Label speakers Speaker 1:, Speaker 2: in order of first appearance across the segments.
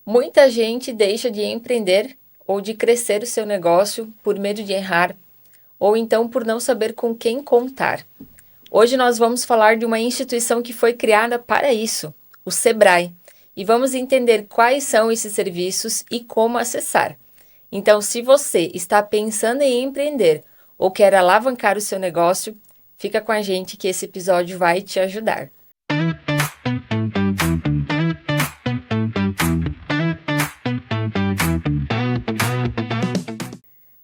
Speaker 1: Muita gente deixa de empreender ou de crescer o seu negócio por medo de errar, ou então por não saber com quem contar. Hoje nós vamos falar de uma instituição que foi criada para isso, o Sebrae, e vamos entender quais são esses serviços e como acessar. Então, se você está pensando em empreender ou quer alavancar o seu negócio, fica com a gente que esse episódio vai te ajudar.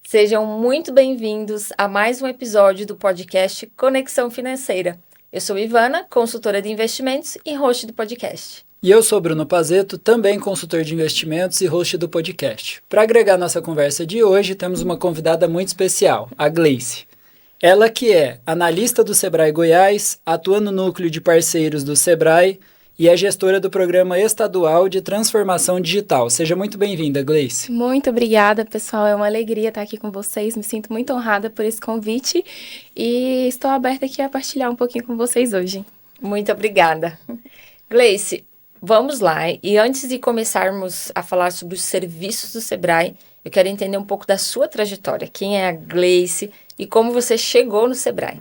Speaker 1: Sejam muito bem-vindos a mais um episódio do podcast Conexão Financeira. Eu sou Ivana, consultora de investimentos e host do podcast.
Speaker 2: E eu sou Bruno Pazeto, também consultor de investimentos e host do podcast. Para agregar nossa conversa de hoje, temos uma convidada muito especial, a Gleice. Ela que é analista do Sebrae Goiás, atua no núcleo de parceiros do Sebrae e é gestora do Programa Estadual de Transformação Digital. Seja muito bem-vinda, Gleice.
Speaker 3: Muito obrigada, pessoal. É uma alegria estar aqui com vocês. Me sinto muito honrada por esse convite e estou aberta aqui a partilhar um pouquinho com vocês hoje.
Speaker 1: Muito obrigada. Gleice, vamos lá. E antes de começarmos a falar sobre os serviços do Sebrae, eu quero entender um pouco da sua trajetória. Quem é a Gleice e como você chegou no Sebrae?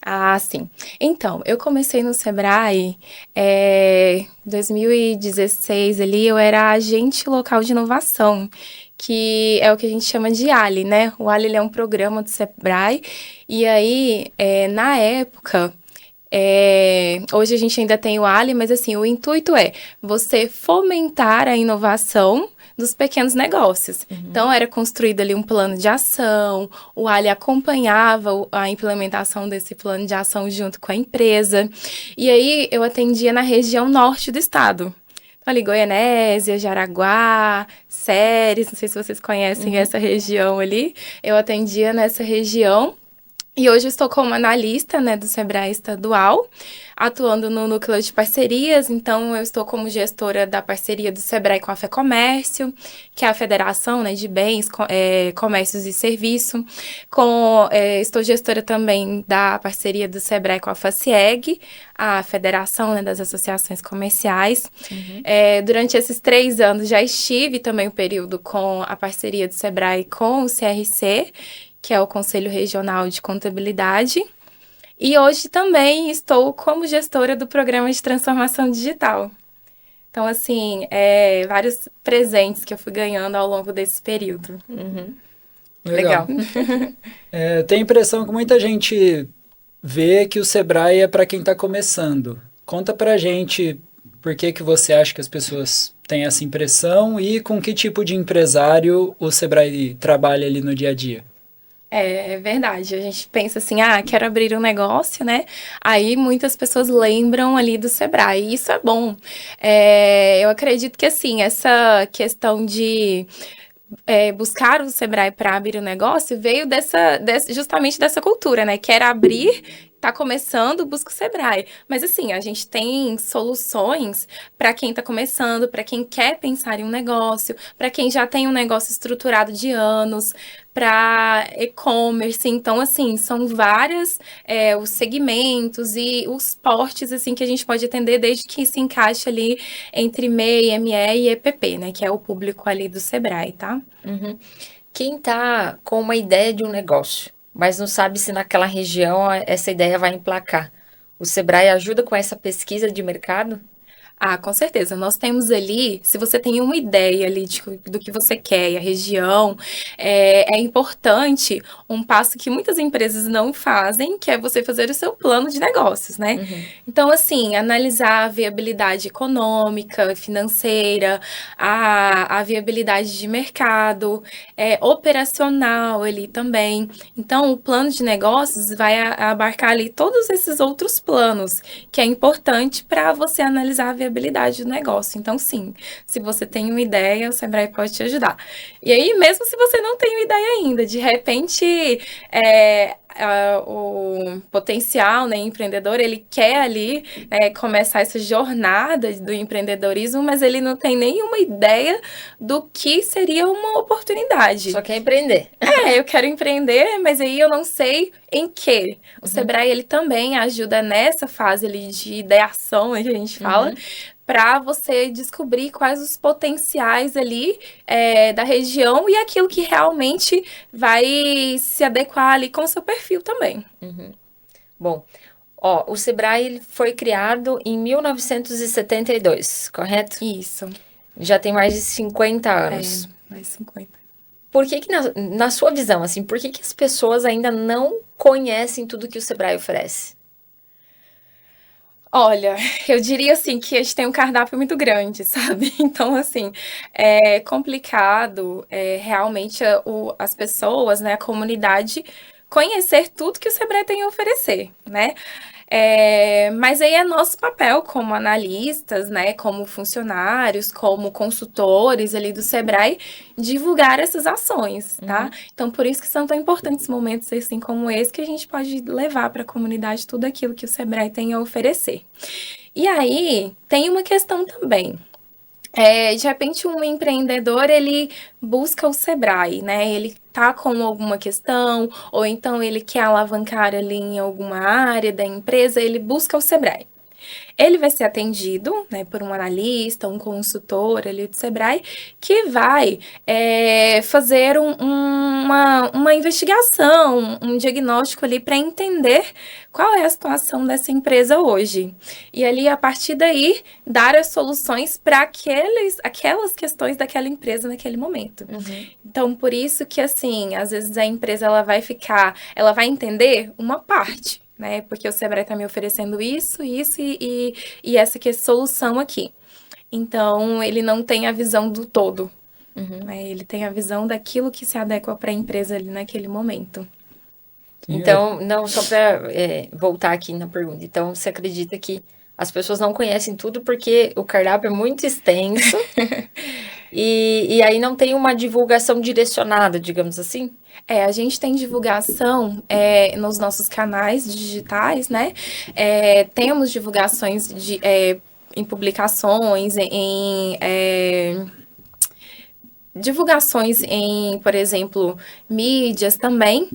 Speaker 3: Ah, sim. Então, eu comecei no Sebrae em 2016 ali, eu era agente local de inovação, que é o que a gente chama de ALI, né? O ALI ele é um programa do Sebrae, e aí, na época, hoje a gente ainda tem o ALI, mas assim, o intuito é você fomentar a inovação dos pequenos negócios. Então, era construído ali um plano de ação, o Ali acompanhava a implementação desse plano de ação junto com a empresa, e aí eu atendia na região norte do estado. Então, ali, Goianésia, Jaraguá, Ceres, não sei se vocês conhecem essa região ali, eu atendia nessa região. E hoje eu estou como analista, né, do Sebrae Estadual, atuando no núcleo de parcerias. Então, eu estou como gestora da parceria do Sebrae com a FEComércio, que é a Federação, né, de Bens, Comércios e Serviço. Estou gestora também da parceria do Sebrae com a FACIEG, a Federação, né, das Associações Comerciais. Durante esses 3 anos, já estive também um período com a parceria do Sebrae com o CRC, que é o Conselho Regional de Contabilidade, e hoje também estou como gestora do Programa de Transformação Digital. Então, assim, vários presentes que eu fui ganhando ao longo desse período.
Speaker 1: Legal.
Speaker 2: Tenho a impressão que muita gente vê que o Sebrae é para quem está começando. Conta pra gente por que você acha que as pessoas têm essa impressão e com que tipo de empresário o Sebrae trabalha ali no dia a dia.
Speaker 3: É verdade, a gente pensa assim, quero abrir um negócio, né? Aí muitas pessoas lembram ali do Sebrae, e isso é bom. Eu acredito que, assim, essa questão de buscar o Sebrae para abrir um negócio veio justamente dessa cultura, né? Quer abrir, tá começando, busca o Sebrae. Mas, assim, a gente tem soluções para quem tá começando, para quem quer pensar em um negócio, para quem já tem um negócio estruturado de anos, para e-commerce. Então, assim, são vários os segmentos e os portes, assim, que a gente pode atender desde que se encaixe ali entre MEI, ME e EPP, né? Que é o público ali do Sebrae, tá?
Speaker 1: Quem está com uma ideia de um negócio, mas não sabe se naquela região essa ideia vai emplacar, o Sebrae ajuda com essa pesquisa de mercado?
Speaker 3: Com certeza. Nós temos ali, se você tem uma ideia ali do que você quer e a região, é importante um passo que muitas empresas não fazem, que é você fazer o seu plano de negócios, né? Então, assim, analisar a viabilidade econômica, financeira, a viabilidade de mercado, operacional ali também. Então, o plano de negócios vai abarcar ali todos esses outros planos, que é importante para você analisar a viabilidade do negócio. Então, sim, se você tem uma ideia, o Sebrae pode te ajudar. E aí, mesmo se você não tem uma ideia ainda, de repente, o potencial, né, empreendedor, ele quer ali começar essa jornada do empreendedorismo, mas ele não tem nenhuma ideia do que seria uma oportunidade.
Speaker 1: Só quer empreender.
Speaker 3: Eu quero empreender, mas aí eu não sei em quê. O Sebrae, ele também ajuda nessa fase ali de ideação, que a gente fala, para você descobrir quais os potenciais ali da região e aquilo que realmente vai se adequar ali com o seu perfil também.
Speaker 1: Bom, ó, o Sebrae ele foi criado em 1972, correto?
Speaker 3: Isso,
Speaker 1: Já tem mais de 50 anos.
Speaker 3: mais 50.
Speaker 1: Por que que na sua visão, assim, por que que as pessoas ainda não conhecem tudo que o Sebrae oferece?
Speaker 3: Olha, eu diria assim que a gente tem um cardápio muito grande, sabe? Então, assim, é complicado realmente as pessoas, né, a comunidade, conhecer tudo que o Sebrae tem a oferecer, né? Mas aí é nosso papel como analistas, né, como funcionários, como consultores ali do Sebrae, divulgar essas ações, tá? Então, por isso que são tão importantes momentos assim como esse, que a gente pode levar para a comunidade tudo aquilo que o Sebrae tem a oferecer. E aí, tem uma questão também. De repente, um empreendedor, ele busca o Sebrae, né? Ele tá com alguma questão, ou então ele quer alavancar ali em alguma área da empresa, ele busca o Sebrae. Ele vai ser atendido, né, por um analista, um consultor ali do Sebrae, que vai fazer uma investigação, um diagnóstico ali para entender qual é a situação dessa empresa hoje. E ali, a partir daí, dar as soluções para aquelas questões daquela empresa naquele momento. Então, por isso que, assim, às vezes a empresa ela vai entender uma parte, né? Porque o Sebrae está me oferecendo isso e essa aqui é a solução aqui. Então, ele não tem a visão do todo, né? Ele tem a visão daquilo que se adequa para a empresa ali naquele momento.
Speaker 1: Então, não, só para voltar aqui na pergunta. Então, você acredita que as pessoas não conhecem tudo porque o cardápio é muito extenso e aí não tem uma divulgação direcionada, digamos assim?
Speaker 3: A gente tem divulgação nos nossos canais digitais, né? Temos divulgações em publicações, divulgações em, por exemplo, mídias também.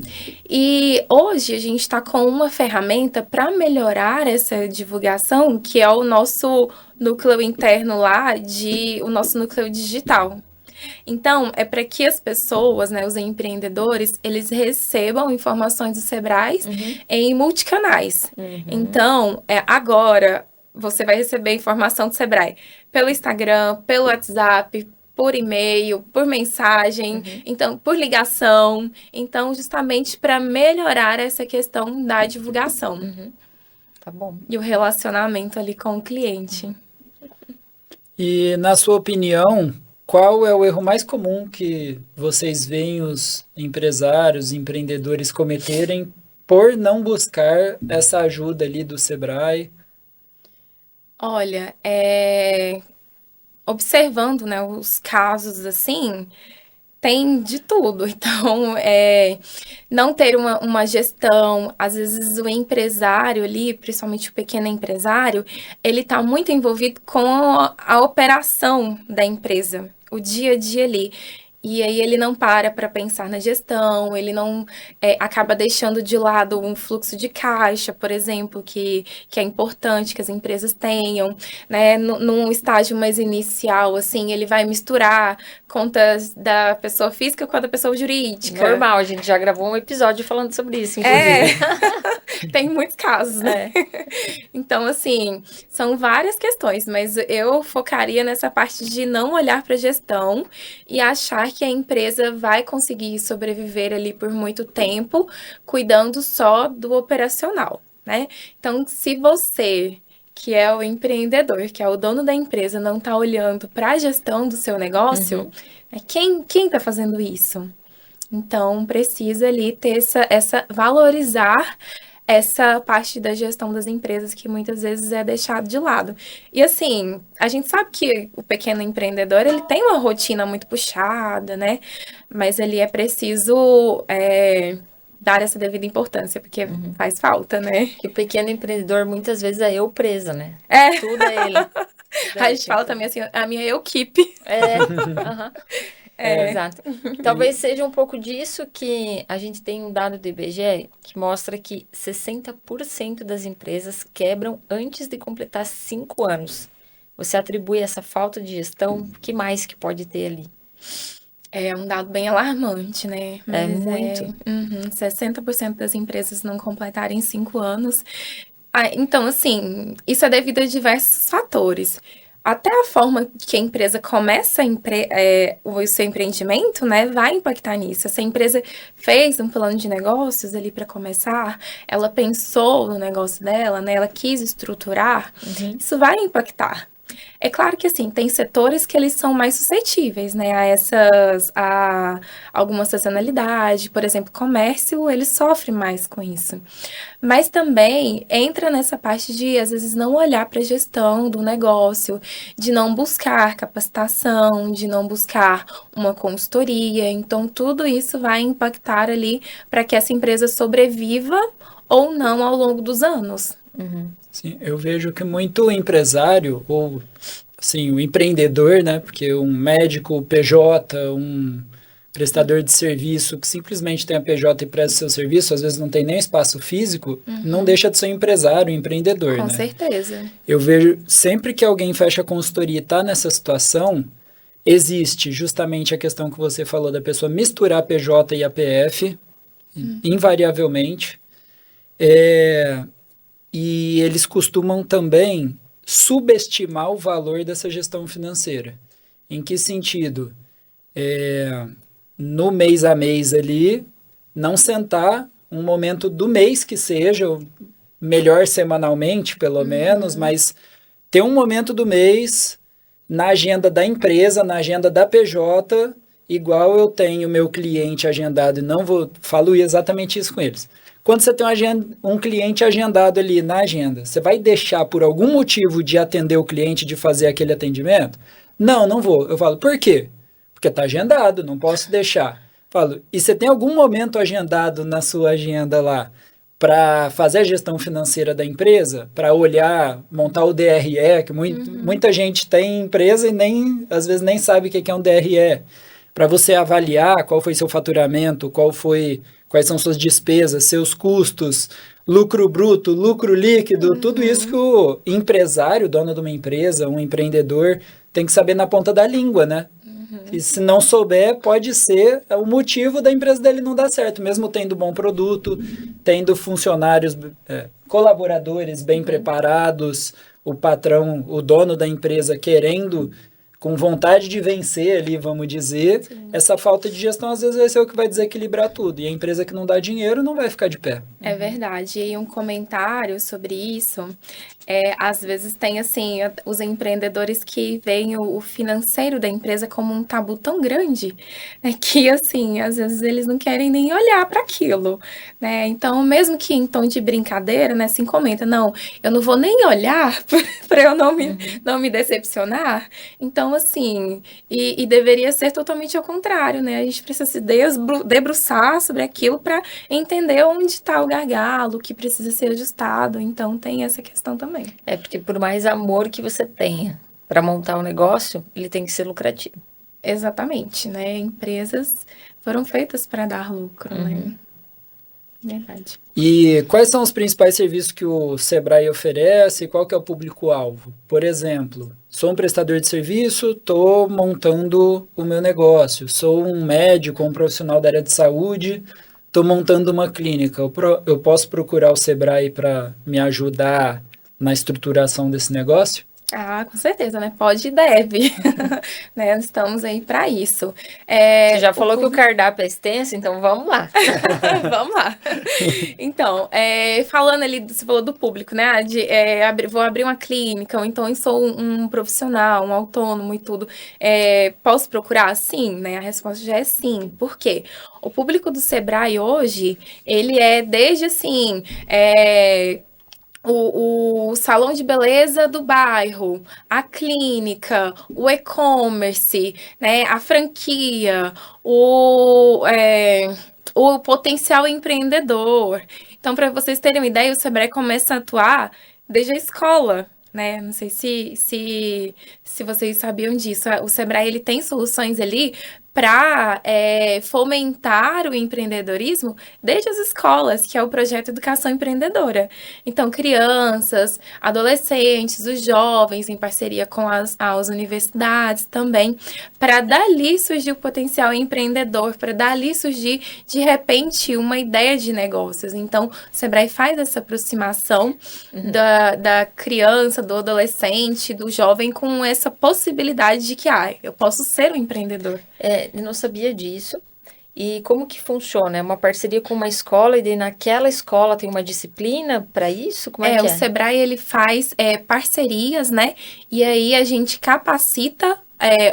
Speaker 3: E hoje a gente está com uma ferramenta para melhorar essa divulgação, que é o nosso núcleo interno lá, o nosso núcleo digital. Então, é para que as pessoas, né, os empreendedores, eles recebam informações do Sebrae em multicanais. Então, agora você vai receber informação do Sebrae pelo Instagram, pelo WhatsApp, por e-mail, por mensagem, então por ligação. Então, justamente para melhorar essa questão da divulgação.
Speaker 1: Tá bom.
Speaker 3: E o relacionamento ali com o cliente.
Speaker 2: E, na sua opinião, qual é o erro mais comum que vocês veem os empresários, empreendedores cometerem por não buscar essa ajuda ali do Sebrae?
Speaker 3: Olha, observando, né, os casos assim, tem de tudo. Então, não ter uma gestão, às vezes o empresário ali, principalmente o pequeno empresário, ele está muito envolvido com a operação da empresa, o dia a dia ali. E aí ele não para pensar na gestão, ele não acaba deixando de lado um fluxo de caixa, por exemplo, que é importante que as empresas tenham, né? Num estágio mais inicial, assim, ele vai misturar contas da pessoa física com a da pessoa jurídica.
Speaker 1: Normal, a gente já gravou um episódio falando sobre isso, inclusive.
Speaker 3: Tem muitos casos, né? Então, assim, são várias questões, mas eu focaria nessa parte de não olhar para a gestão e achar que a empresa vai conseguir sobreviver ali por muito tempo, cuidando só do operacional, né? Então, se você, que é o empreendedor, que é o dono da empresa, não está olhando para a gestão do seu negócio, quem está fazendo isso? Então, precisa ali ter valorizar essa parte da gestão das empresas que muitas vezes é deixado de lado. E assim, a gente sabe que o pequeno empreendedor, ele tem uma rotina muito puxada, né? Mas ali é preciso dar essa devida importância, porque faz falta, né?
Speaker 1: Que o pequeno empreendedor, muitas vezes, é eu presa, né? Tudo é ele.
Speaker 3: A gente fala também assim, a minha equipe.
Speaker 1: Exato. Talvez seja um pouco disso que a gente tem um dado do IBGE que mostra que 60% das empresas quebram antes de completar 5 anos. você atribui essa falta de gestão? O que mais que pode ter ali?
Speaker 3: É um dado bem alarmante, né?
Speaker 1: É muito.
Speaker 3: 60% das empresas não completarem 5 anos. Então, assim, isso é devido a diversos fatores. Até a forma que a empresa começa o seu empreendimento, né, vai impactar nisso. Se a empresa fez um plano de negócios ali para começar, ela pensou no negócio dela, né, ela quis estruturar, isso vai impactar. É claro que, assim, tem setores que eles são mais suscetíveis, né, a alguma sazonalidade, por exemplo, comércio, ele sofre mais com isso. Mas também entra nessa parte de, às vezes, não olhar para a gestão do negócio, de não buscar capacitação, de não buscar uma consultoria. Então, tudo isso vai impactar ali para que essa empresa sobreviva ou não ao longo dos anos.
Speaker 2: Sim, eu vejo que muito empresário, ou assim, o empreendedor, né? Porque um médico PJ, um prestador de serviço que simplesmente tem a PJ e presta seu serviço, às vezes não tem nem espaço físico, não deixa de ser um empresário, um empreendedor,
Speaker 3: Com
Speaker 2: né?
Speaker 3: certeza.
Speaker 2: Eu vejo, sempre que alguém fecha a consultoria e está nessa situação, existe justamente a questão que você falou da pessoa misturar PJ e APF, invariavelmente. E eles costumam também subestimar o valor dessa gestão financeira. Em que sentido? No mês a mês ali, não sentar um momento do mês que seja, melhor semanalmente, pelo menos, mas ter um momento do mês na agenda da empresa, na agenda da PJ, igual eu tenho meu cliente agendado e não vou, falo exatamente isso com eles. Quando você tem um cliente agendado ali na agenda, você vai deixar por algum motivo de atender o cliente, de fazer aquele atendimento? Não, não vou. Eu falo, por quê? Porque está agendado, não posso deixar. Falo, e você tem algum momento agendado na sua agenda lá para fazer a gestão financeira da empresa, para olhar, montar o DRE, que muita gente tem empresa e nem, às vezes nem sabe o que é um DRE, para você avaliar qual foi seu faturamento, quais são suas despesas, seus custos, lucro bruto, lucro líquido, tudo isso que o empresário, dono de uma empresa, um empreendedor, tem que saber na ponta da língua, né? E se não souber, pode ser o motivo da empresa dele não dar certo, mesmo tendo bom produto, tendo funcionários, colaboradores bem preparados, o patrão, o dono da empresa querendo, com vontade de vencer ali, vamos dizer, essa falta de gestão às vezes vai ser o que vai desequilibrar tudo. E a empresa que não dá dinheiro não vai ficar de pé.
Speaker 3: É verdade. E um comentário sobre isso, às vezes tem assim, os empreendedores que veem o financeiro da empresa como um tabu tão grande, né, que assim, às vezes eles não querem nem olhar para aquilo, né? Então, mesmo que em tom de brincadeira, né, assim, comenta, não, eu não vou nem olhar para eu não me decepcionar. Então, assim, e deveria ser totalmente ao contrário, né? A gente precisa se debruçar sobre aquilo para entender onde está o gargalo, o que precisa ser ajustado. Então, tem essa questão também.
Speaker 1: É porque por mais amor que você tenha para montar um negócio, ele tem que ser lucrativo.
Speaker 3: Exatamente, né? Empresas foram feitas para dar lucro, né? Verdade.
Speaker 2: E quais são os principais serviços que o Sebrae oferece? Qual que é o público-alvo? Por exemplo, sou um prestador de serviço, estou montando o meu negócio. Sou um médico, um profissional da área de saúde, estou montando uma clínica. Eu posso procurar o Sebrae para me ajudar na estruturação desse negócio?
Speaker 3: Ah, com certeza, né? Pode e deve. Né? Estamos aí para isso.
Speaker 1: Você já falou que o cardápio é extenso, então vamos lá.
Speaker 3: Vamos lá. Então, falando ali, você falou do público, né? Vou abrir uma clínica, ou então eu sou um profissional, um autônomo e tudo. Posso procurar? Sim, né? A resposta já é sim. Por quê? O público do Sebrae hoje, ele é desde assim. O salão de beleza do bairro, a clínica, o e-commerce, né, a franquia, o potencial empreendedor. Então, para vocês terem uma ideia, o Sebrae começa a atuar desde a escola, né? Não sei se vocês sabiam disso. O Sebrae ele tem soluções ali para fomentar o empreendedorismo desde as escolas, que é o projeto Educação Empreendedora. Então, crianças, adolescentes, os jovens, em parceria com as universidades também, para dali surgir o potencial empreendedor, para dali surgir, de repente, uma ideia de negócios. Então, o Sebrae faz essa aproximação da criança, do adolescente, do jovem, com essa possibilidade de que, eu posso ser um empreendedor.
Speaker 1: Eu não sabia disso. E como que funciona? É uma parceria com uma escola e daí naquela escola tem uma disciplina para isso? Como é que
Speaker 3: O Sebrae, ele faz parcerias, né? E aí a gente capacita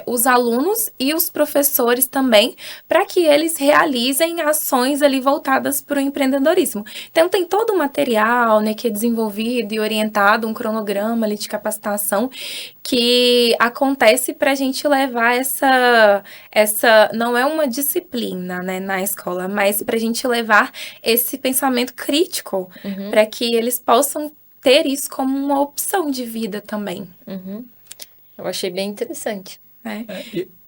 Speaker 3: os alunos e os professores também, para que eles realizem ações ali voltadas para o empreendedorismo. Então, tem todo o material, né, que é desenvolvido e orientado, um cronograma ali de capacitação, que acontece para a gente levar essa não é uma disciplina, né, na escola, mas para a gente levar esse pensamento crítico, para que eles possam ter isso como uma opção de vida também.
Speaker 1: Eu achei bem interessante.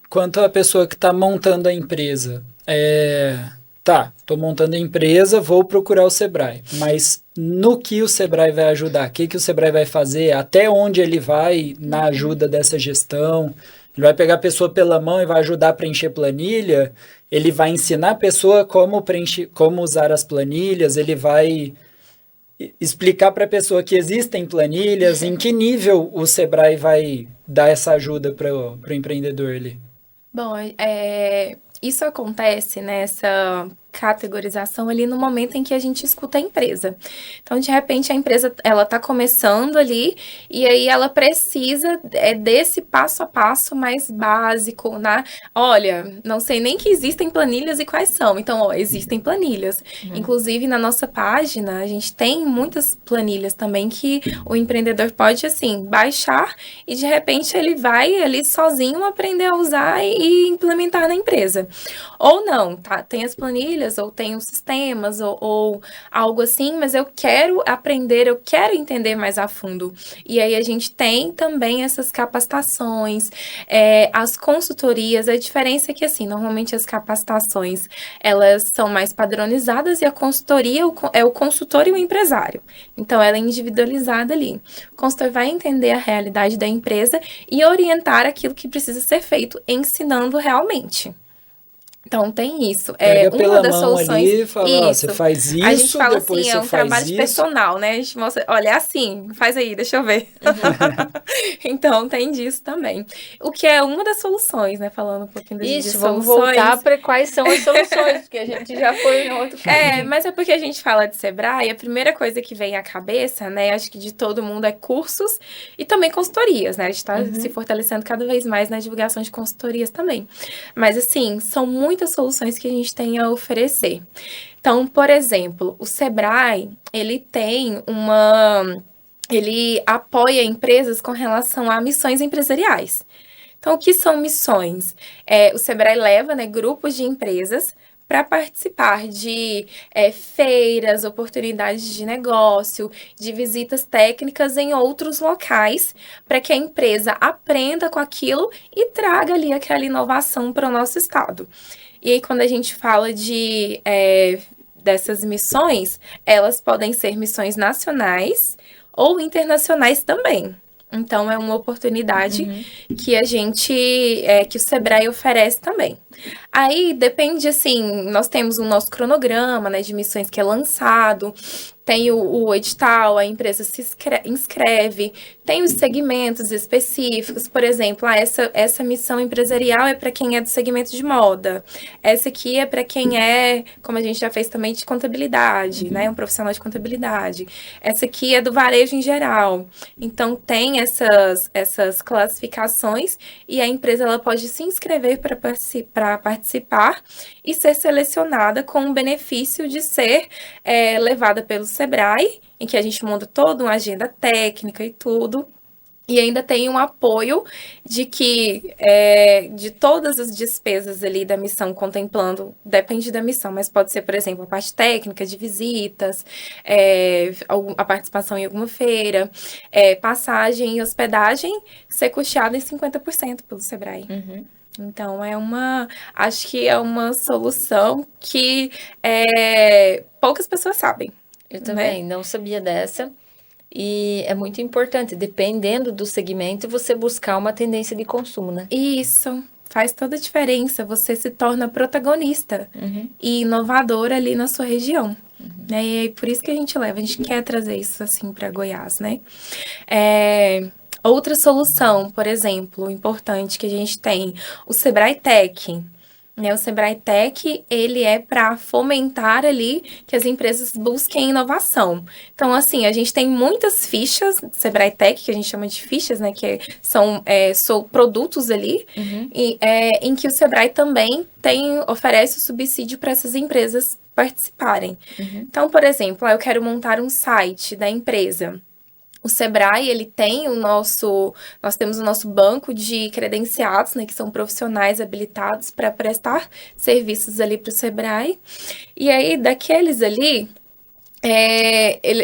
Speaker 2: Quanto à pessoa que está montando a empresa, estou montando a empresa, vou procurar o Sebrae, mas no que o Sebrae vai ajudar? O que o Sebrae vai fazer? Até onde ele vai na ajuda dessa gestão? Ele vai pegar a pessoa pela mão e vai ajudar a preencher planilha? Ele vai ensinar a pessoa como usar as planilhas? Ele vai explicar para a pessoa que existem planilhas? Em que nível o Sebrae vai dar essa ajuda para o empreendedor ali?
Speaker 3: Bom, isso acontece nessa categorização ali no momento em que a gente escuta a empresa. Então, de repente, a empresa, ela está começando ali e aí ela precisa desse passo a passo mais básico, né? Olha, não sei nem que existem planilhas e quais são. Então, existem planilhas. Inclusive, na nossa página, a gente tem muitas planilhas também que o empreendedor pode, assim, baixar e, de repente, ele vai ali sozinho aprender a usar e implementar na empresa. Ou não, tá? Tem as planilhas, ou tem os sistemas, ou algo assim, mas eu quero aprender, eu quero entender mais a fundo. E aí a gente tem também essas capacitações, as consultorias. A diferença é que, assim, normalmente as capacitações, elas são mais padronizadas e a consultoria é o consultor e o empresário. Então, ela é individualizada ali. O consultor vai entender a realidade da empresa e orientar aquilo que precisa ser feito, ensinando realmente. Então, tem isso.
Speaker 2: Pega
Speaker 3: Uma
Speaker 2: pela
Speaker 3: das
Speaker 2: mão
Speaker 3: soluções.
Speaker 2: ali e fala, você faz isso,
Speaker 3: a gente fala
Speaker 2: depois
Speaker 3: assim,
Speaker 2: você
Speaker 3: um
Speaker 2: faz
Speaker 3: trabalho
Speaker 2: isso.
Speaker 3: personal, né? A gente mostra, olha, é assim, faz aí, deixa eu ver. Então, tem disso também. O que é uma das soluções, né? Falando um pouquinho de
Speaker 1: Vamos
Speaker 3: soluções.
Speaker 1: voltar para quais são as soluções, porque a gente já foi no outro caminho.
Speaker 3: Mas é porque a gente fala de Sebrae, a primeira coisa que vem à cabeça, né? Acho que de todo mundo é cursos e também consultorias, né? A gente está se fortalecendo cada vez mais na divulgação de consultorias também. Mas, assim, são muitas soluções que a gente tem a oferecer. Então, por exemplo, o Sebrae, ele apoia empresas com relação a missões empresariais. Então, o que são missões? O Sebrae leva, né, grupos de empresas para participar de feiras, oportunidades de negócio, de visitas técnicas em outros locais, para que a empresa aprenda com aquilo e traga ali aquela inovação para o nosso estado. E aí, quando a gente fala dessas missões, elas podem ser missões nacionais ou internacionais também. Então, é uma oportunidade que que o Sebrae oferece também. Aí, depende, assim, nós temos o nosso cronograma, né, de missões que é lançado, tem o edital, a empresa se inscreve, tem os segmentos específicos, por exemplo, essa missão empresarial é para quem é do segmento de moda, essa aqui é para quem como a gente já fez também, de contabilidade, né, um profissional de contabilidade, essa aqui é do varejo em geral. Então, tem essas classificações e a empresa ela pode se inscrever para participar e ser selecionada com o benefício de ser levada pelo Sebrae, em que a gente monta toda uma agenda técnica e tudo. E ainda tem um apoio de que, de todas as despesas ali da missão, contemplando, depende da missão, mas pode ser, por exemplo, a parte técnica de visitas, a participação em alguma feira, passagem e hospedagem, ser custeado em 50% pelo Sebrae. Então, acho que é uma solução que poucas pessoas sabem,
Speaker 1: Eu
Speaker 3: né?
Speaker 1: também não sabia dessa. E é muito importante, dependendo do segmento, você buscar uma tendência de consumo, né?
Speaker 3: Isso faz toda a diferença. Você se torna protagonista e inovador ali na sua região. Né? E é por isso que a gente quer trazer isso assim para Goiás, né? Outra solução, por exemplo, importante que a gente tem, o Sebrae Tech. Né? O Sebrae Tech, ele é para fomentar ali que as empresas busquem inovação. Então, assim, a gente tem muitas fichas Sebrae Tech, que a gente chama de fichas, né? Que são produtos ali, em que o Sebrae também oferece o subsídio para essas empresas participarem. Então, por exemplo, eu quero montar um site da empresa. O Sebrae, ele tem nós temos o nosso banco de credenciados, né, que são profissionais habilitados para prestar serviços ali para o Sebrae. E aí, daqueles ali,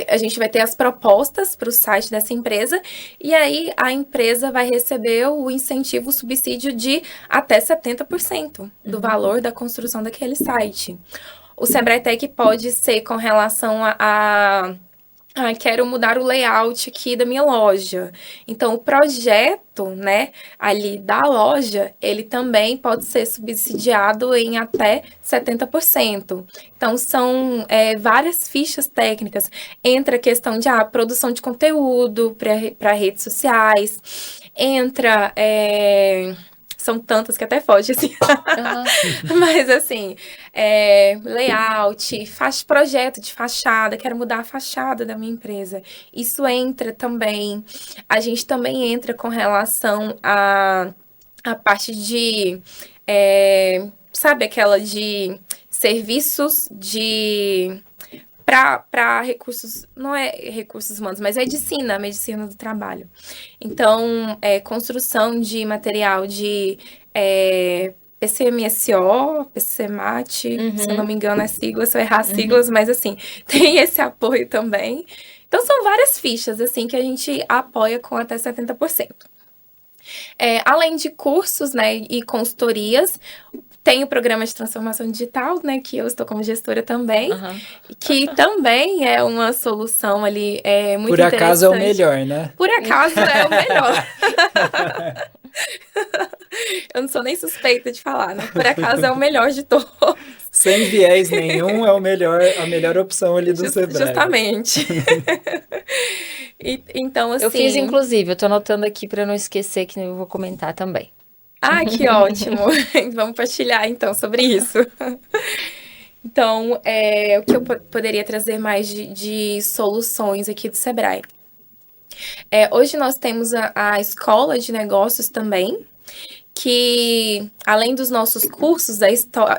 Speaker 3: a gente vai ter as propostas para o site dessa empresa, e aí a empresa vai receber o incentivo, o subsídio de até 70% do valor da construção daquele site. O Sebrae Tech pode ser com relação quero mudar o layout aqui da minha loja. Então, o projeto, né, ali da loja, ele também pode ser subsidiado em até 70%. Então, são várias fichas técnicas. Entra a questão de produção de conteúdo para redes sociais. Entra... são tantas que até foge, assim. Mas, assim, layout, projeto de fachada, quero mudar a fachada da minha empresa. Isso entra também. A gente também entra com relação a parte de, sabe, aquela de serviços de... para recursos, não é recursos humanos, mas medicina do trabalho. Então, construção de material de PCMSO, PCMAT, se eu não me engano é sigla, se eu errar as siglas, mas assim, tem esse apoio também. Então, são várias fichas, assim, que a gente apoia com até 70%. Além de cursos, né, e consultorias, tem o programa de transformação digital, né, que eu estou como gestora também, que também é uma solução ali muito interessante.
Speaker 2: Por acaso é o melhor, né?
Speaker 3: Por acaso é o melhor. Eu não sou nem suspeita de falar, né? Por acaso é o melhor de todos.
Speaker 2: Sem viés nenhum, é a melhor opção ali do Sebrae.
Speaker 3: Justamente. Então, assim...
Speaker 1: Eu fiz, inclusive, eu tô anotando aqui para não esquecer que eu vou comentar também.
Speaker 3: Que ótimo. Vamos partilhar, então, sobre isso. Então, o que eu poderia trazer mais de soluções aqui do Sebrae? Hoje nós temos a Escola de Negócios também, que, além dos nossos cursos, a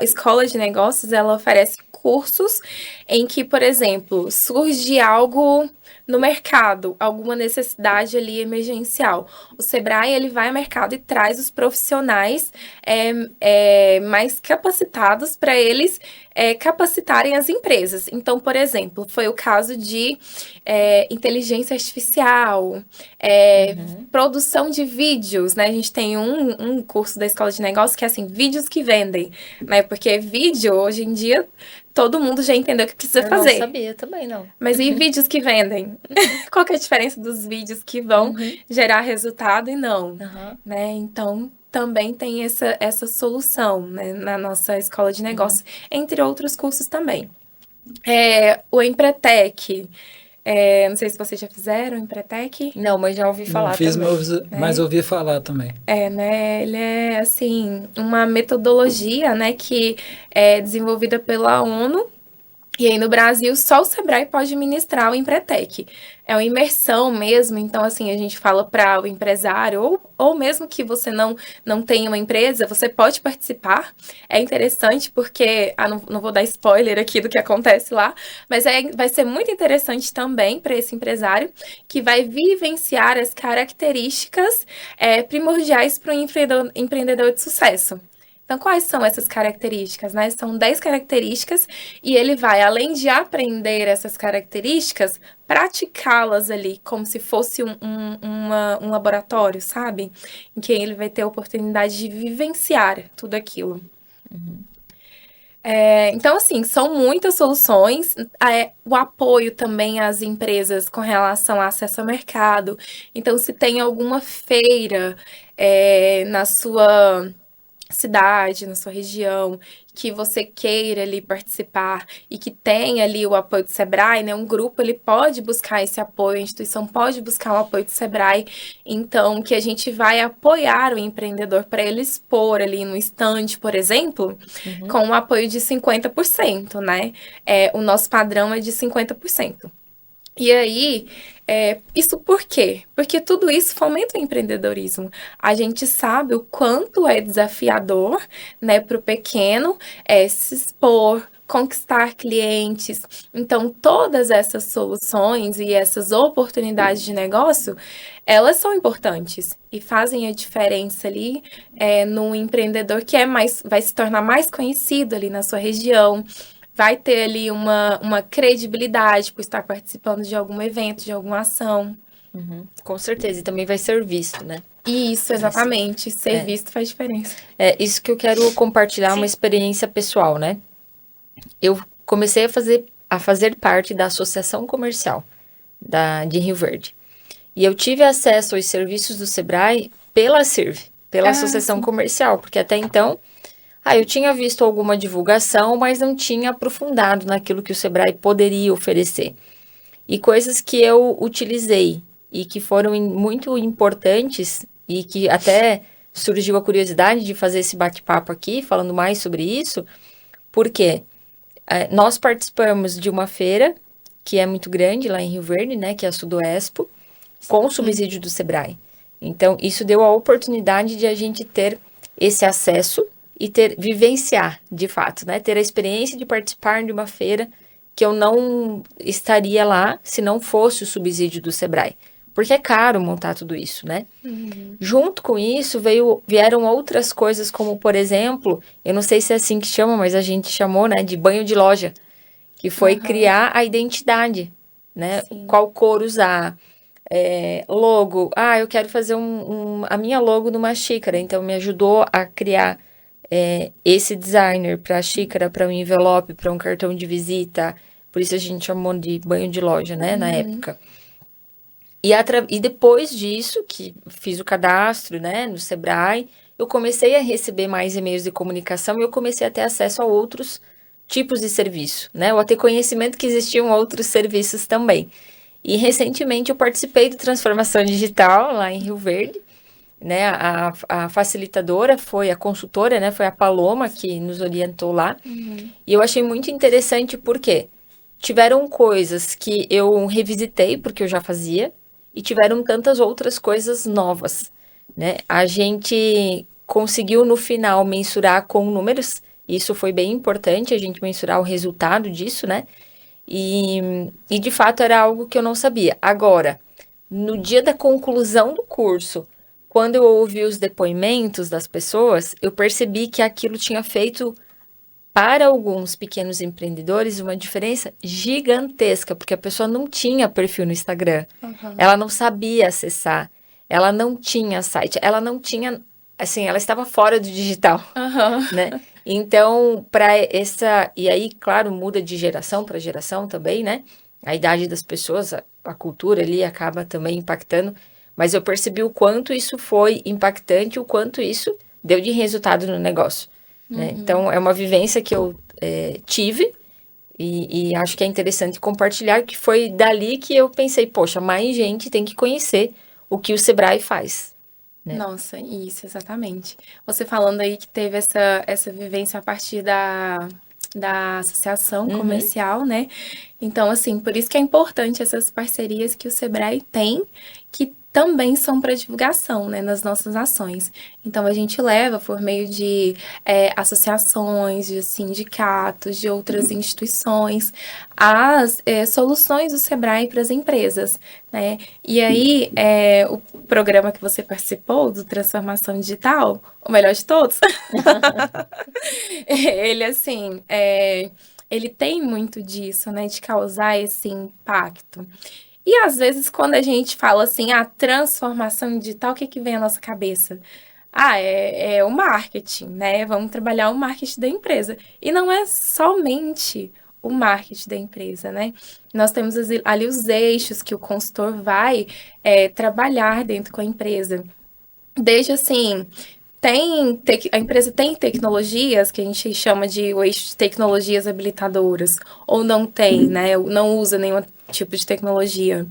Speaker 3: Escola de Negócios, ela oferece cursos em que, por exemplo, surge algo no mercado, alguma necessidade ali emergencial. O Sebrae, ele vai ao mercado e traz os profissionais mais capacitados para eles capacitarem as empresas. Então, por exemplo, foi o caso de inteligência artificial, produção de vídeos, né? A gente tem um curso da Escola de Negócios que é assim, vídeos que vendem, né? Porque vídeo, hoje em dia, todo mundo já entendeu o que precisa fazer.
Speaker 1: Eu não sabia também, não.
Speaker 3: Mas e vídeos que vendem? Qual que é a diferença dos vídeos que vão gerar resultado e não? Né? Então, também tem essa solução, né, na nossa Escola de Negócios, entre outros cursos também. O Empretec, não sei se vocês já fizeram o Empretec.
Speaker 1: Não, mas já ouvi falar também.
Speaker 2: Mas ouvi falar também.
Speaker 3: Né, ele é, assim, uma metodologia, né, que é desenvolvida pela ONU. E aí, no Brasil, só o Sebrae pode ministrar o Empretec. É uma imersão mesmo, então, assim, a gente fala para o empresário, ou mesmo que você não tenha uma empresa, você pode participar. É interessante porque, não vou dar spoiler aqui do que acontece lá, mas vai ser muito interessante também para esse empresário, que vai vivenciar as características primordiais para um empreendedor de sucesso. Então, quais são essas características, né? São 10 características e ele vai, além de aprender essas características, praticá-las ali, como se fosse um laboratório, sabe? Em que ele vai ter a oportunidade de vivenciar tudo aquilo. Então, assim, são muitas soluções. O apoio também às empresas com relação ao acesso ao mercado. Então, se tem alguma feira na sua cidade, na sua região, que você queira ali participar e que tenha ali o apoio do Sebrae, né? Um grupo ele pode buscar esse apoio, a instituição pode buscar o apoio do Sebrae, então que a gente vai apoiar o empreendedor para ele expor ali no stand, por exemplo, com um apoio de 50%, né? O nosso padrão é de 50%. E aí, isso por quê? Porque tudo isso fomenta o empreendedorismo. A gente sabe o quanto é desafiador, né, para o pequeno se expor, conquistar clientes. Então, todas essas soluções e essas oportunidades de negócio, elas são importantes e fazem a diferença ali no empreendedor que vai se tornar mais conhecido ali na sua região. Vai ter ali uma credibilidade por estar participando de algum evento, de alguma ação.
Speaker 1: Com certeza, e também vai ser visto, né?
Speaker 3: Isso, exatamente. Ser visto faz diferença.
Speaker 1: Isso que eu quero compartilhar, uma experiência pessoal, né? Eu comecei a fazer parte da associação comercial de Rio Verde. E eu tive acesso aos serviços do Sebrae pela CIRV, pela associação comercial, porque até então eu tinha visto alguma divulgação, mas não tinha aprofundado naquilo que o Sebrae poderia oferecer. E coisas que eu utilizei e que foram muito importantes e que até surgiu a curiosidade de fazer esse bate-papo aqui, falando mais sobre isso, porque nós participamos de uma feira que é muito grande lá em Rio Verde, né, que é a Sudoespo, com o subsídio do Sebrae. Então, isso deu a oportunidade de a gente ter esse acesso e vivenciar, de fato, né? Ter a experiência de participar de uma feira que eu não estaria lá se não fosse o subsídio do Sebrae. Porque é caro montar tudo isso, né? Junto com isso, vieram outras coisas, como, por exemplo, eu não sei se é assim que chama, mas a gente chamou, né, de banho de loja, que foi criar a identidade, né?
Speaker 3: Sim.
Speaker 1: Qual cor usar, logo. Eu quero fazer a minha logo numa xícara, então me ajudou a criar esse designer para a xícara, para um envelope, para um cartão de visita. Por isso a gente chamou de banho de loja, né, na época. E depois disso, que fiz o cadastro, né, no Sebrae, eu comecei a receber mais e-mails de comunicação e eu comecei a ter acesso a outros tipos de serviço, né, ou a ter conhecimento que existiam outros serviços também. E recentemente eu participei do Transformação Digital lá em Rio Verde, né, a facilitadora foi a consultora, né, foi a Paloma que nos orientou lá. E eu achei muito interessante porque tiveram coisas que eu revisitei porque eu já fazia e tiveram tantas outras coisas novas, né? A gente conseguiu no final mensurar com números, isso foi bem importante, a gente mensurar o resultado disso, né? E de fato era algo que eu não sabia. Agora, no dia da conclusão do curso, quando eu ouvi os depoimentos das pessoas, eu percebi que aquilo tinha feito para alguns pequenos empreendedores uma diferença gigantesca, porque a pessoa não tinha perfil no Instagram, ela não sabia acessar, ela não tinha site, ela não tinha, assim, ela estava fora do digital, né? Então, e aí, claro, muda de geração para geração também, né? A idade das pessoas, a cultura ali acaba também impactando, mas eu percebi o quanto isso foi impactante, o quanto isso deu de resultado no negócio, né? Então, é uma vivência que eu tive e acho que é interessante compartilhar, que foi dali que eu pensei, poxa, mais gente tem que conhecer o que o Sebrae faz, né?
Speaker 3: Nossa, isso, exatamente. Você falando aí que teve essa vivência a partir da associação comercial, né? Então, assim, por isso que é importante essas parcerias que o Sebrae tem, que também são para divulgação, né, nas nossas ações. Então, a gente leva por meio de associações, de sindicatos, de outras instituições, as soluções do Sebrae para as empresas, né? E aí, o programa que você participou, do Transformação Digital, o melhor de todos, ele, assim, ele tem muito disso, né, de causar esse impacto. E às vezes, quando a gente fala assim, a transformação digital, o que que vem à nossa cabeça? É o marketing, né? Vamos trabalhar o marketing da empresa. E não é somente o marketing da empresa, né? Nós temos ali os eixos que o consultor vai trabalhar dentro com a empresa. Desde assim, a empresa tem tecnologias que a gente chama de o eixo de tecnologias habilitadoras, ou não tem, né? Não usa nenhum tipo de tecnologia.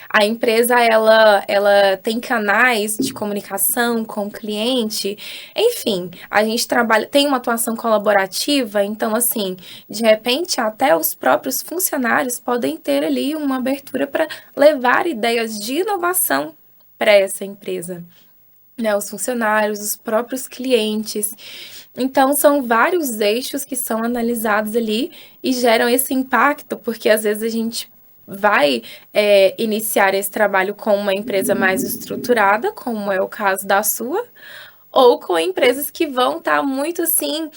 Speaker 3: A empresa, ela tem canais de comunicação com o cliente, enfim, a gente trabalha, tem uma atuação colaborativa, então, assim, de repente, até os próprios funcionários podem ter ali uma abertura para levar ideias de inovação para essa empresa, né, os funcionários, os próprios clientes. Então, são vários eixos que são analisados ali e geram esse impacto, porque às vezes a gente vai iniciar esse trabalho com uma empresa mais estruturada, como é o caso da sua, ou com empresas que vão estar muito assim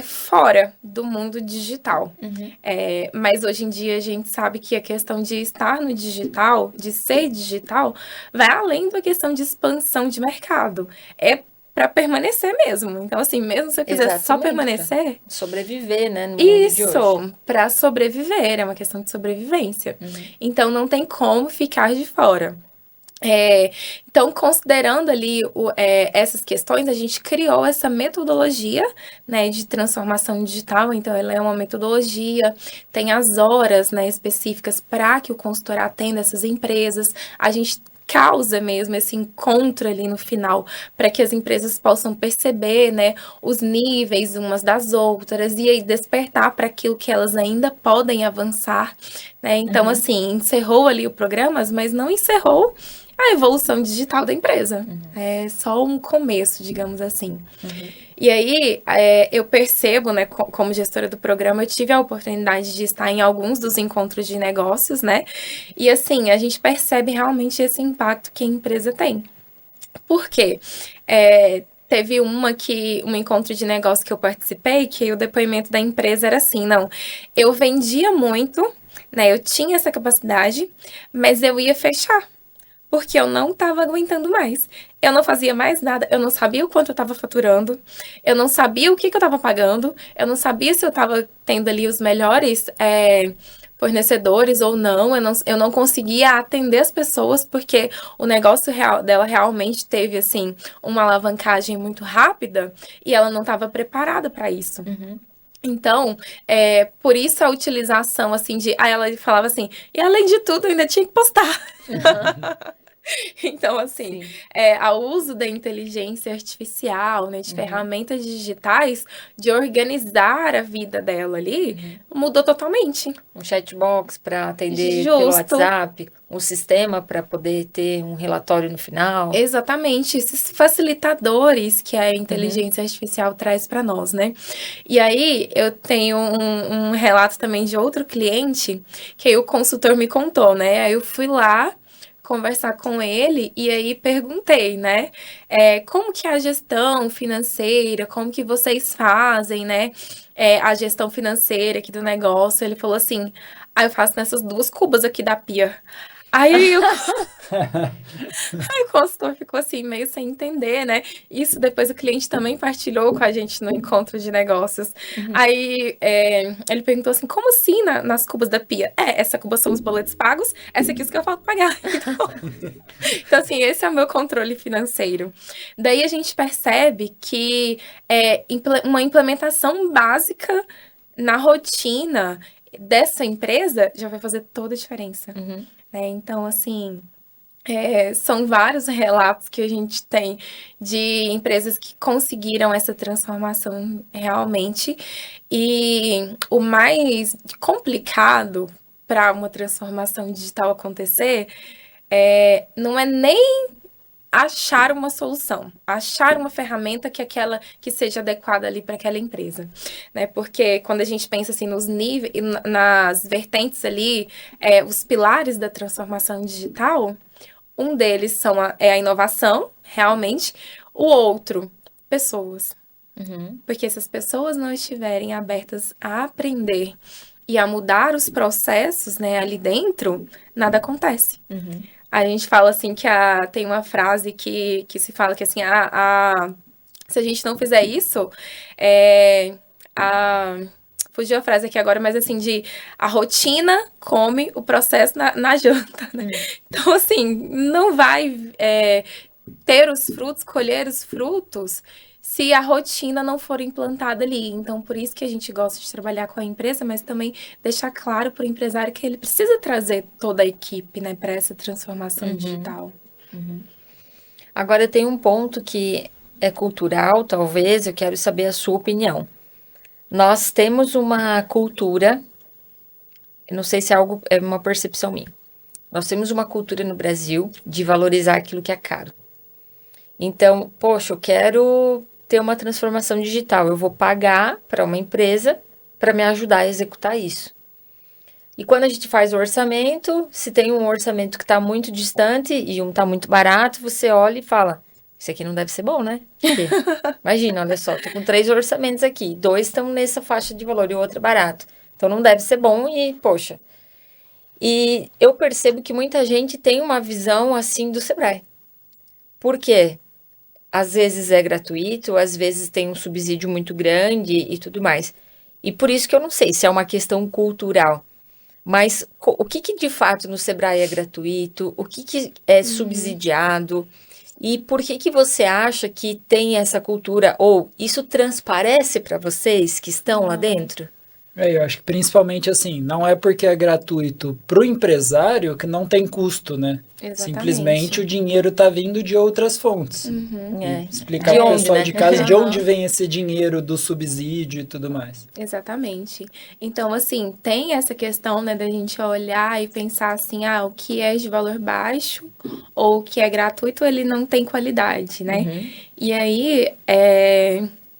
Speaker 3: fora do mundo digital. Mas hoje em dia a gente sabe que a questão de estar no digital, de ser digital, vai além da questão de expansão de mercado. É para permanecer mesmo. Então, assim, mesmo se eu quiser só permanecer.
Speaker 1: Sobreviver, né, no mundo de hoje.
Speaker 3: Isso, para sobreviver, é uma questão de sobrevivência. Então, não tem como ficar de fora. Então, considerando ali essas questões, a gente criou essa metodologia, né, de transformação digital. Então, ela é uma metodologia, tem as horas, né, específicas para que o consultor atenda essas empresas. A gente causa mesmo esse encontro ali no final, para que as empresas possam perceber, né, os níveis umas das outras e aí despertar para aquilo que elas ainda podem avançar, né? Então, assim, encerrou ali o programa, mas não encerrou a evolução digital da empresa. É só um começo, digamos assim. E aí, eu percebo, né, como gestora do programa, eu tive a oportunidade de estar em alguns dos encontros de negócios, né? E assim, a gente percebe realmente esse impacto que a empresa tem. Por quê? Teve um encontro de negócio que eu participei, que o depoimento da empresa era assim, não, eu vendia muito, né, eu tinha essa capacidade, mas eu ia fechar porque eu não estava aguentando mais. Eu não fazia mais nada, eu não sabia o quanto eu estava faturando, eu não sabia o que eu estava pagando, eu não sabia se eu estava tendo ali os melhores fornecedores ou não, eu não conseguia atender as pessoas, porque o negócio dela realmente teve, assim, uma alavancagem muito rápida e ela não estava preparada para isso. Então, por isso a utilização, assim, Aí ela falava assim, e além de tudo, eu ainda tinha que postar. Então, assim, o uso da inteligência artificial, né, de ferramentas digitais, de organizar a vida dela ali, mudou totalmente.
Speaker 1: Um chatbox para atender pelo WhatsApp, um sistema para poder ter um relatório no final.
Speaker 3: Exatamente, esses facilitadores que a inteligência artificial traz para nós, né? E aí, eu tenho um relato também de outro cliente, que aí o consultor me contou, né? Aí eu fui lá conversar com ele e aí perguntei, né? Como que é a gestão financeira, como que vocês fazem, né? A gestão financeira aqui do negócio. Ele falou assim, eu faço nessas 2 cubas aqui da pia. Aí o consultor ficou assim, meio sem entender, né? Isso depois o cliente também partilhou com a gente no encontro de negócios. Aí ele perguntou assim, como assim nas cubas da pia? Essa cuba são os boletos pagos, essa aqui é os que eu falta pagar. Então, assim, esse é o meu controle financeiro. Daí a gente percebe que uma implementação básica na rotina dessa empresa já vai fazer toda a diferença. Né? Então, assim, são vários relatos que a gente tem de empresas que conseguiram essa transformação realmente. E o mais complicado para uma transformação digital acontecer não é nem achar uma solução, achar uma ferramenta que seja adequada ali para aquela empresa, né? Porque quando a gente pensa assim nos níveis, nas vertentes ali, os pilares da transformação digital, um deles é a inovação, realmente, o outro, pessoas. Porque se as pessoas não estiverem abertas a aprender e a mudar os processos, né, ali dentro, nada acontece. A gente fala assim que tem uma frase que se fala que assim, se a gente não fizer isso, fugiu a frase aqui agora, mas assim, a rotina come o processo na janta, né? Então, assim, não vai ter os frutos, colher os frutos, se a rotina não for implantada ali. Então, por isso que a gente gosta de trabalhar com a empresa, mas também deixar claro para o empresário que ele precisa trazer toda a equipe, né, para essa transformação digital.
Speaker 1: Agora tem um ponto que é cultural, talvez, eu quero saber a sua opinião. Nós temos uma cultura, eu não sei se é uma percepção minha. Nós temos uma cultura no Brasil de valorizar aquilo que é caro. Então, poxa, eu quero ter uma transformação digital, eu vou pagar para uma empresa para me ajudar a executar isso. E quando a gente faz o orçamento, se tem um orçamento que está muito distante e um está muito barato, você olha e fala, isso aqui não deve ser bom, né? Porque, imagina, olha só, tô com 3 orçamentos aqui, 2 estão nessa faixa de valor e o outro é barato. Então não deve ser bom e, poxa. E eu percebo que muita gente tem uma visão assim do Sebrae. Por quê? Às vezes é gratuito, às vezes tem um subsídio muito grande e tudo mais. E por isso que eu não sei se é uma questão cultural. Mas o que de fato no Sebrae é gratuito? O que é subsidiado? E por que você acha que tem essa cultura? Ou isso transparece para vocês que estão lá dentro?
Speaker 2: Eu acho que principalmente assim, não é porque é gratuito para o empresário que não tem custo, né?
Speaker 3: Exatamente.
Speaker 2: Simplesmente o dinheiro está vindo de outras fontes. Explicar
Speaker 1: De
Speaker 2: para o
Speaker 1: onde,
Speaker 2: pessoal
Speaker 1: né?
Speaker 2: de casa de onde vem esse dinheiro do subsídio e tudo mais.
Speaker 3: Exatamente. Então, assim, tem essa questão, né, da gente olhar e pensar assim, o que é de valor baixo ou o que é gratuito, ele não tem qualidade, né? E aí,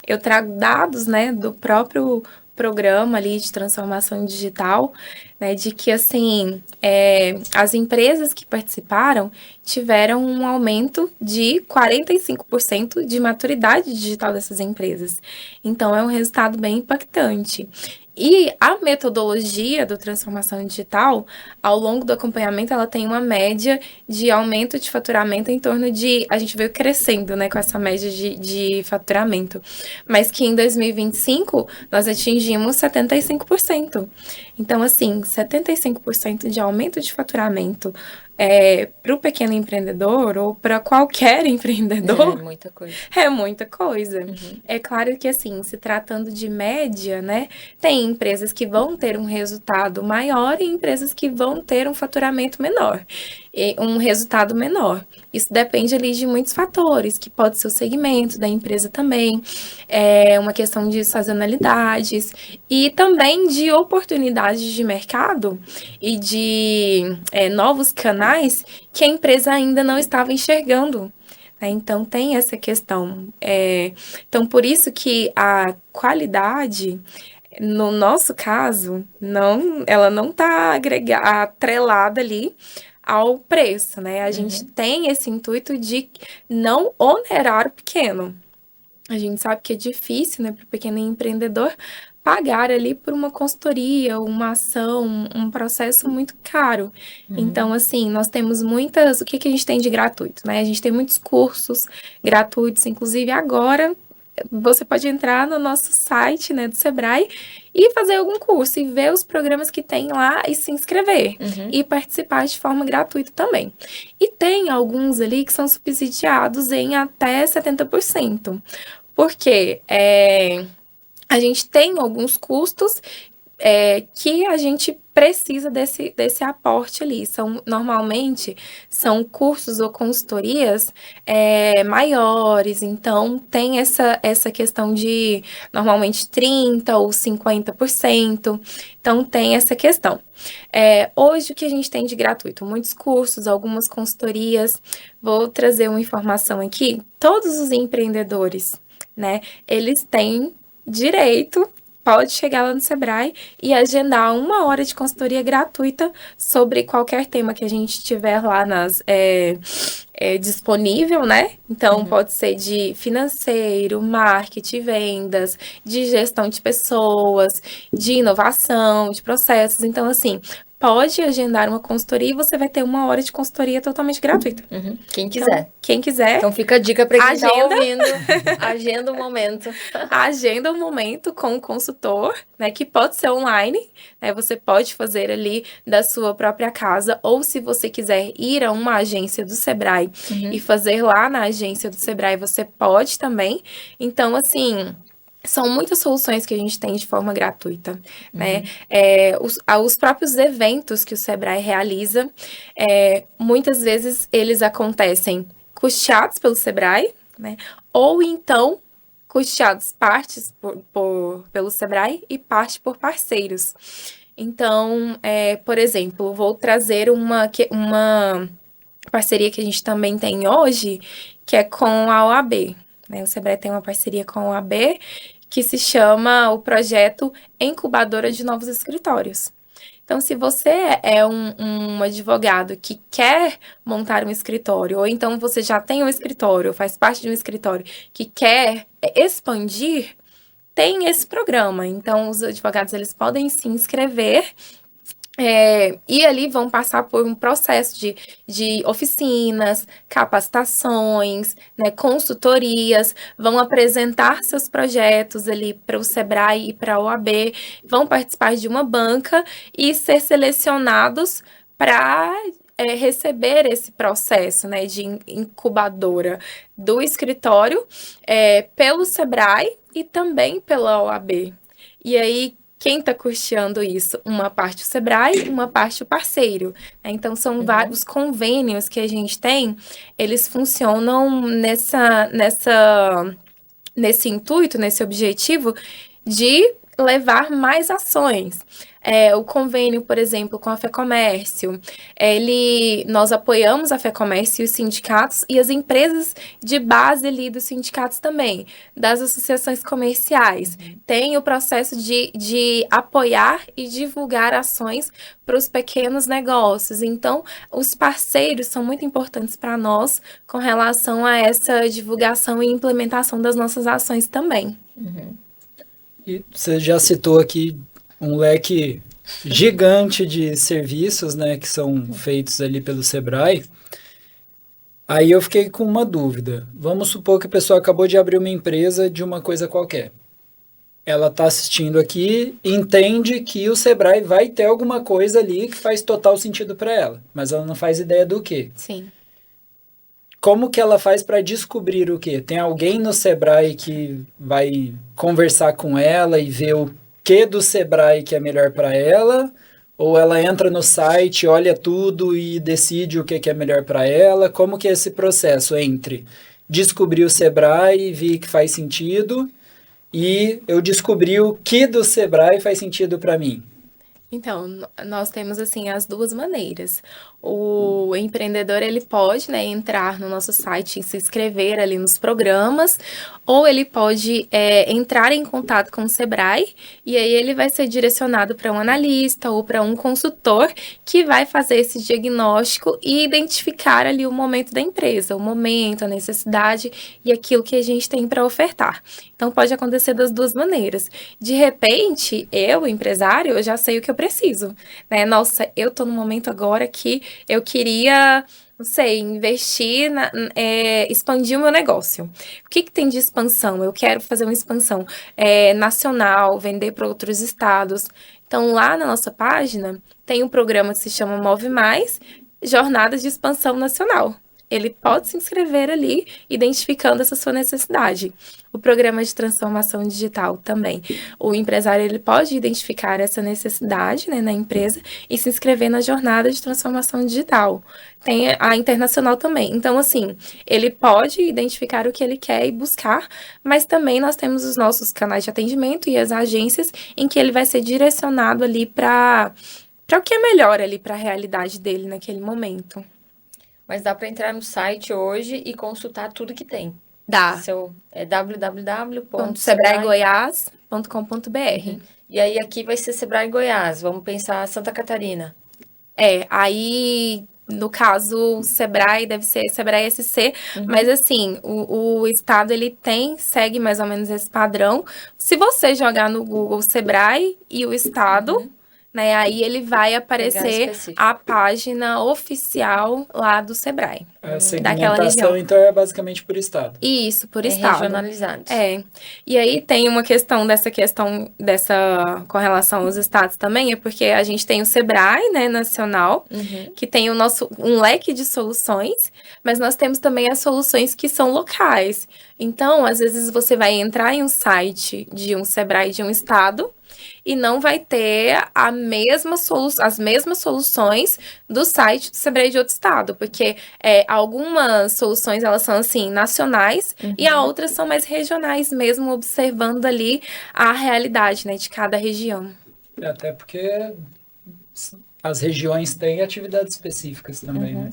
Speaker 3: eu trago dados, né, do próprio programa ali de transformação digital, né, de que, assim, as empresas que participaram tiveram um aumento de 45% de maturidade digital dessas empresas. Então, é um resultado bem impactante. E a metodologia do transformação digital, ao longo do acompanhamento, ela tem uma média de aumento de faturamento em torno de... A gente veio crescendo, né, com essa média de faturamento. Mas que em 2025, nós atingimos 75%. Então, assim, 75% de aumento de faturamento para o pequeno empreendedor ou para qualquer empreendedor
Speaker 1: É muita coisa.
Speaker 3: é muita coisa. É claro que, assim, se tratando de média, né, tem empresas que vão ter um resultado maior e empresas que vão ter um faturamento menor, e um resultado menor. Isso depende ali de muitos fatores, que pode ser o segmento da empresa também, uma questão de sazonalidades e também de oportunidades de mercado e de novos canais que a empresa ainda não estava enxergando. Então, tem essa questão. Então, por isso que a qualidade, no nosso caso, ela não está atrelada ali ao preço, né? A gente tem esse intuito de não onerar o pequeno. A gente sabe que é difícil, né, para o pequeno empreendedor pagar ali por uma consultoria, uma ação, um processo muito caro. Então, assim, nós temos o que a gente tem de gratuito, né? A gente tem muitos cursos gratuitos, inclusive agora você pode entrar no nosso site, né, do Sebrae e fazer algum curso e ver os programas que tem lá e se inscrever e participar de forma gratuita também. E tem alguns ali que são subsidiados em até 70%. Porque a gente tem alguns custos que a gente precisa desse aporte ali. Normalmente, são cursos ou consultorias maiores, então tem essa questão de, normalmente, 30% ou 50%, então tem essa questão. Hoje, o que a gente tem de gratuito? Muitos cursos, algumas consultorias. Vou trazer uma informação aqui. Todos os empreendedores, né, eles têm direito, pode chegar lá no Sebrae e agendar 1 hora de consultoria gratuita sobre qualquer tema que a gente tiver lá disponível, né? Então, pode ser de financeiro, marketing, vendas, de gestão de pessoas, de inovação, de processos. Então, assim, pode agendar uma consultoria e você vai ter 1 hora de consultoria totalmente gratuita.
Speaker 1: Quem quiser.
Speaker 3: Então, quem quiser.
Speaker 1: Então fica a dica para quem está
Speaker 3: Agenda.
Speaker 1: ouvindo. Agenda um momento.
Speaker 3: Agenda um momento com o consultor, né? Que pode ser online, né? Você pode fazer ali da sua própria casa, ou se você quiser ir a uma agência do Sebrae e fazer lá na agência do Sebrae, você pode também. Então, assim, são muitas soluções que a gente tem de forma gratuita, né? Os próprios eventos que o Sebrae realiza, muitas vezes eles acontecem custeados pelo Sebrae, né? Ou então custeados partes pelo Sebrae e parte por parceiros. Então, por exemplo, vou trazer uma parceria que a gente também tem hoje, que é com a OAB, né? O Sebrae tem uma parceria com a OAB, que se chama o projeto Incubadora de Novos Escritórios. Então, se você é um advogado que quer montar um escritório, ou então você já tem um escritório, faz parte de um escritório que quer expandir, tem esse programa. Então, os advogados eles podem se inscrever e ali vão passar por um processo de oficinas, capacitações, né, consultorias, vão apresentar seus projetos ali para o Sebrae e para a OAB, vão participar de uma banca e ser selecionados para receber esse processo, né, de incubadora do escritório pelo Sebrae e também pela OAB. E aí, quem está custeando isso? Uma parte o Sebrae, uma parte o parceiro. Então, são vários convênios que a gente tem, eles funcionam nesse intuito, nesse objetivo de levar mais ações. O convênio, por exemplo, com a FEComércio, nós apoiamos a FEComércio e os sindicatos e as empresas de base ali dos sindicatos também, das associações comerciais. Tem o processo de apoiar e divulgar ações para os pequenos negócios. Então, os parceiros são muito importantes para nós com relação a essa divulgação e implementação das nossas ações também.
Speaker 2: E você já citou aqui um leque gigante de serviços, né, que são feitos ali pelo Sebrae. Aí eu fiquei com uma dúvida. Vamos supor que a pessoa acabou de abrir uma empresa de uma coisa qualquer. Ela está assistindo aqui e entende que o Sebrae vai ter alguma coisa ali que faz total sentido para ela, mas ela não faz ideia do quê.
Speaker 3: Sim.
Speaker 2: Como que ela faz para descobrir o quê? Tem alguém no Sebrae que vai conversar com ela e ver o que do Sebrae que é melhor para ela? Ou ela entra no site, olha tudo e decide o que é melhor para ela? Como que é esse processo entre descobrir o Sebrae e ver que faz sentido e eu descobri o que do Sebrae faz sentido para mim?
Speaker 3: Então, nós temos, assim, as duas maneiras. O empreendedor, ele pode, né, entrar no nosso site e se inscrever ali nos programas, ou ele pode entrar em contato com o Sebrae, e aí ele vai ser direcionado para um analista ou para um consultor que vai fazer esse diagnóstico e identificar ali o momento da empresa, o momento, a necessidade e aquilo que a gente tem para ofertar. Então, pode acontecer das duas maneiras. De repente, eu, empresário, eu já sei o que eu preciso, né? Nossa, eu tô no momento agora que eu queria, não sei, investir, expandir o meu negócio. O que tem de expansão? Eu quero fazer uma expansão nacional, vender para outros estados. Então, lá na nossa página, tem um programa que se chama Move Mais, Jornadas de Expansão Nacional. ele pode se inscrever ali, identificando essa sua necessidade. O programa de transformação digital também. O empresário ele pode identificar essa necessidade, né, na empresa e se inscrever na jornada de transformação digital. Tem a internacional também. Então, assim, ele pode identificar o que ele quer e buscar, mas também nós temos os nossos canais de atendimento e as agências em que ele vai ser direcionado ali para o que é melhor ali para a realidade dele naquele momento.
Speaker 1: Mas dá para entrar no site hoje e consultar tudo que tem.
Speaker 3: Dá.
Speaker 1: É
Speaker 3: www.sebraegoias.com.br.
Speaker 1: E aí aqui vai ser Sebrae Goiás. Vamos pensar Santa Catarina.
Speaker 3: Aí, no caso, o Sebrae deve ser Sebrae SC, mas assim, o estado ele segue mais ou menos esse padrão. Se você jogar no Google Sebrae e o estado, né, aí ele vai aparecer a página oficial lá do Sebrae.
Speaker 2: A segmentação, então, é basicamente por estado.
Speaker 3: Isso, por estado.
Speaker 1: Regionalizados.
Speaker 3: E aí tem uma questão com relação aos estados também, é porque a gente tem o Sebrae, né, nacional, que tem um leque de soluções, mas nós temos também as soluções que são locais. Então, às vezes você vai entrar em um site de um Sebrae de um estado, e não vai ter as mesmas soluções do site do Sebrae de outro estado, porque algumas soluções elas são assim nacionais e as outras são mais regionais mesmo, observando ali a realidade, né, de cada região.
Speaker 2: Até porque as regiões têm atividades específicas também, né?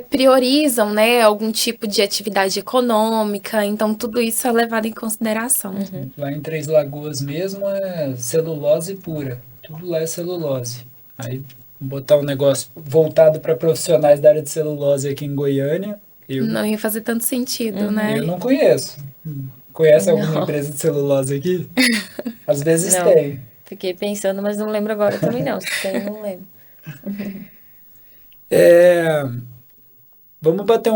Speaker 3: Priorizam, né, algum tipo de atividade econômica, então tudo isso é levado em consideração.
Speaker 2: Lá em Três Lagoas mesmo é celulose pura, tudo lá é celulose. Aí botar um negócio voltado para profissionais da área de celulose aqui em Goiânia,
Speaker 3: não ia fazer tanto sentido, né?
Speaker 2: Eu não conheço. Conhece alguma empresa de celulose aqui? Às vezes
Speaker 1: não.
Speaker 2: tem.
Speaker 1: Fiquei pensando, mas não lembro agora também não. Se tem, não lembro.
Speaker 2: Vamos bater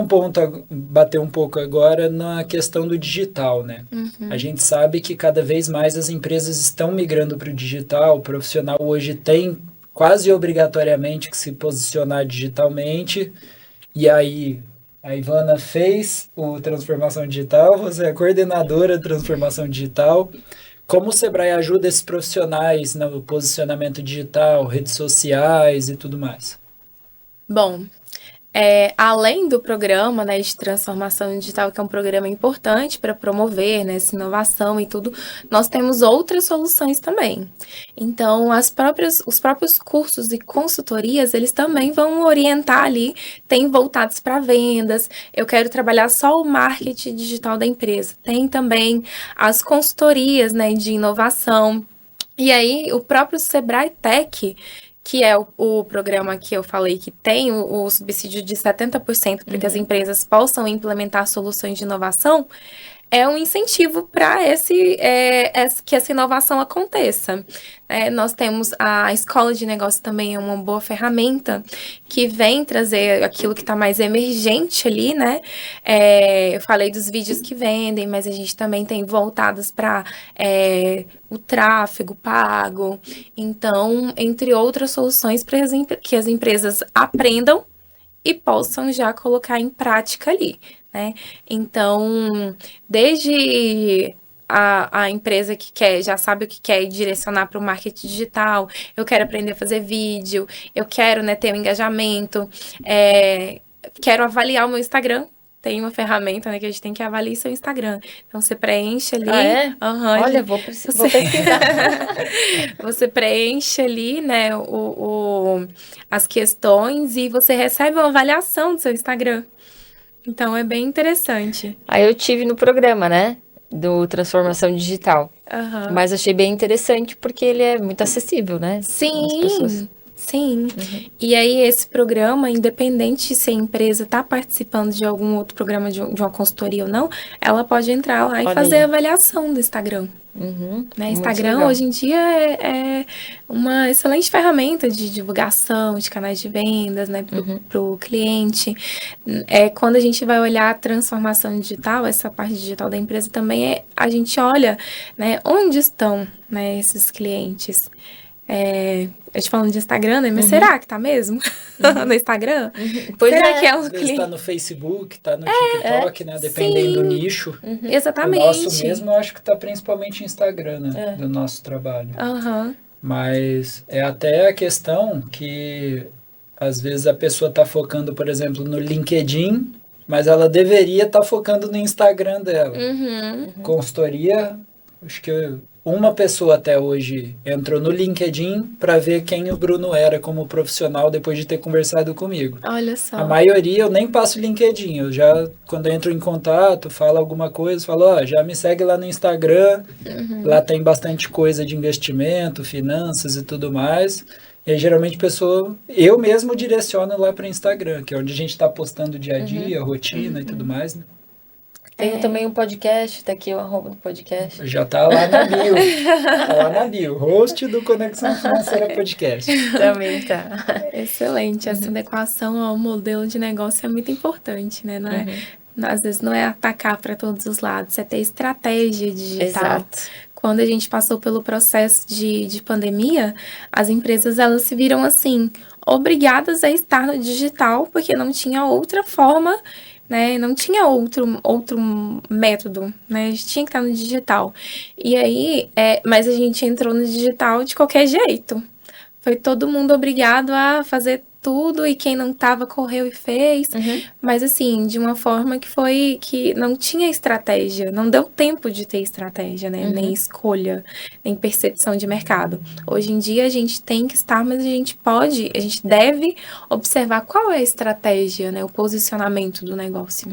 Speaker 2: um pouco agora na questão do digital, né? A gente sabe que cada vez mais as empresas estão migrando para o digital. O profissional hoje tem quase obrigatoriamente que se posicionar digitalmente. E aí, a Ivana fez o Transformação Digital, você é coordenadora de Transformação Digital. Como o Sebrae ajuda esses profissionais no posicionamento digital, redes sociais e tudo mais?
Speaker 3: Bom, além do programa, né, de transformação digital, que é um programa importante para promover, né, essa inovação e tudo, nós temos outras soluções também. Então, os próprios cursos e consultorias, eles também vão orientar ali, tem voltados para vendas, eu quero trabalhar só o marketing digital da empresa. Tem também as consultorias, né, de inovação. E aí, o próprio Sebrae Tech, que é o programa que eu falei que tem o subsídio de 70% para que as empresas possam implementar soluções de inovação, é um incentivo para que essa inovação aconteça. Nós temos a Escola de Negócios também, é uma boa ferramenta que vem trazer aquilo que está mais emergente ali, né? Eu falei dos vídeos que vendem, mas a gente também tem voltados para o tráfego pago. Então, entre outras soluções para que as empresas aprendam e possam já colocar em prática ali, né? Então, desde a empresa que já sabe o que quer direcionar para o marketing digital, eu quero aprender a fazer vídeo, eu quero, né, ter um engajamento, quero avaliar o meu Instagram. Tem uma ferramenta, né, que a gente tem que avaliar seu Instagram. Então, você preenche ali...
Speaker 1: Olha, vou pesquisar.
Speaker 3: Você preenche ali, né, as questões e você recebe uma avaliação do seu Instagram. Então, é bem interessante.
Speaker 1: Aí eu tive no programa, né, do Transformação Digital. Mas achei bem interessante porque ele é muito acessível, né?
Speaker 3: Sim. E aí, esse programa, independente se a empresa está participando de algum outro programa de uma consultoria ou não, ela pode entrar lá e fazer a avaliação do Instagram. Né? Instagram, hoje em dia, é uma excelente ferramenta de divulgação, de canais de vendas, né, para o cliente. Quando a gente vai olhar a transformação digital, essa parte digital da empresa também, a gente olha, né, onde estão, né, esses clientes. Eu te falando de Instagram, né? Mas será que tá mesmo? No Instagram?
Speaker 1: Pois
Speaker 3: será
Speaker 1: é.
Speaker 3: que é um
Speaker 2: Às vezes
Speaker 3: cliente?
Speaker 2: tá no Facebook, tá no TikTok, né? Dependendo do
Speaker 3: Sim,
Speaker 2: nicho. O nosso
Speaker 3: exatamente.
Speaker 2: mesmo, eu acho que tá principalmente no Instagram, né? Do nosso trabalho.
Speaker 3: Aham.
Speaker 2: Mas é até a questão que às vezes a pessoa tá focando, por exemplo, no LinkedIn, mas ela deveria estar focando no Instagram dela. Consultoria, acho que uma pessoa até hoje entrou no LinkedIn para ver quem o Bruno era como profissional depois de ter conversado comigo.
Speaker 3: Olha
Speaker 2: A
Speaker 3: só.
Speaker 2: maioria eu nem passo LinkedIn, eu já, quando eu entro em contato, falo alguma coisa, falo, ó, já me segue lá no Instagram, lá tem bastante coisa de investimento, finanças e tudo mais. E aí, geralmente, eu mesmo direciono lá para o Instagram, que é onde a gente está postando o dia a dia, rotina e tudo mais, né?
Speaker 1: Tenho também um podcast, tá aqui o arroba do podcast.
Speaker 2: Já tá lá na bio. Tá lá na bio. Host do Conexão Financeira Podcast.
Speaker 1: Também tá.
Speaker 3: Excelente. Essa adequação ao modelo de negócio é muito importante, né? Não é, às vezes não é atacar para todos os lados, é ter estratégia digital.
Speaker 1: Exato.
Speaker 3: Quando a gente passou pelo processo de pandemia, as empresas elas se viram assim, obrigadas a estar no digital, porque não tinha outra forma, né? Não tinha outro método, né? A gente tinha que estar no digital. E aí, mas a gente entrou no digital de qualquer jeito. Foi todo mundo obrigado a fazer tudo e quem não tava correu e fez. Mas assim, de uma forma que não tinha estratégia, não deu tempo de ter estratégia, né? Nem escolha, nem percepção de mercado. Hoje em dia a gente tem que estar, mas a gente deve observar qual é a estratégia, né? O posicionamento do negócio.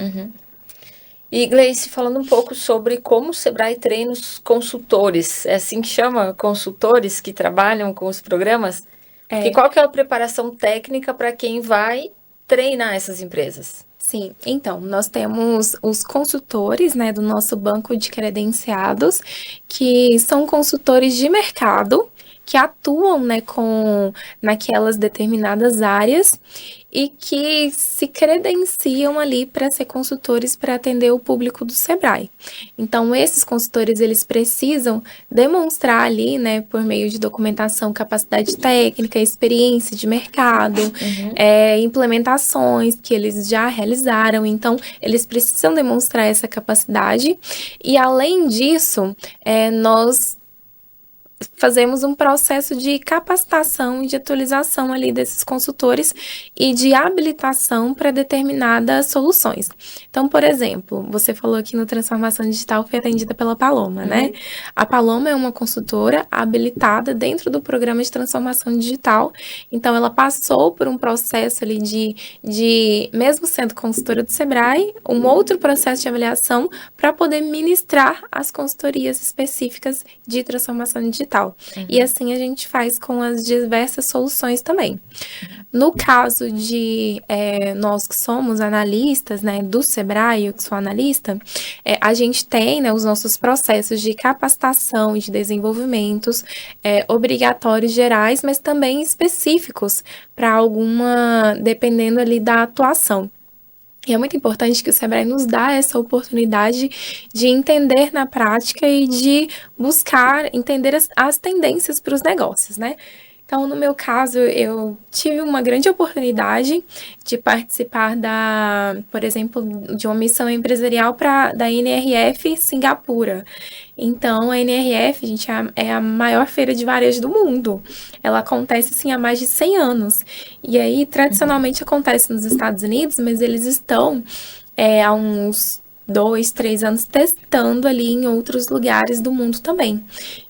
Speaker 1: E Gleice, falando um pouco sobre como o Sebrae treina os consultores, é assim que chama? Consultores que trabalham com os programas? Porque qual que é a preparação técnica para quem vai treinar essas empresas?
Speaker 3: Sim, então, nós temos os consultores, né, do nosso banco de credenciados, que são consultores de mercado, que atuam, né, naquelas determinadas áreas e que se credenciam ali para ser consultores para atender o público do Sebrae. Então, esses consultores, eles precisam demonstrar ali, né, por meio de documentação, capacidade técnica, experiência de mercado, implementações que eles já realizaram. Então, eles precisam demonstrar essa capacidade. E, além disso, nós fazemos um processo de capacitação e de atualização ali desses consultores e de habilitação para determinadas soluções. Então, por exemplo, você falou aqui no Transformação Digital foi atendida pela Paloma, né? A Paloma é uma consultora habilitada dentro do programa de transformação digital. Então, ela passou por um processo ali de mesmo sendo consultora do Sebrae, um outro processo de avaliação para poder ministrar as consultorias específicas de transformação digital. E assim a gente faz com as diversas soluções também. No caso de nós que somos analistas, né, do Sebrae, eu que sou analista, a gente tem, né, os nossos processos de capacitação e de desenvolvimentos obrigatórios gerais, mas também específicos para dependendo ali da atuação. E é muito importante que o Sebrae nos dá essa oportunidade de entender na prática e de buscar entender as tendências para os negócios, né? Então, no meu caso, eu tive uma grande oportunidade de participar por exemplo, de uma missão empresarial da NRF Singapura. Então, a NRF, gente, é a maior feira de varejo do mundo. Ela acontece, assim, há mais de 100 anos. E aí, tradicionalmente, acontece nos Estados Unidos, mas eles estão há uns 2, 3 anos testando ali em outros lugares do mundo também.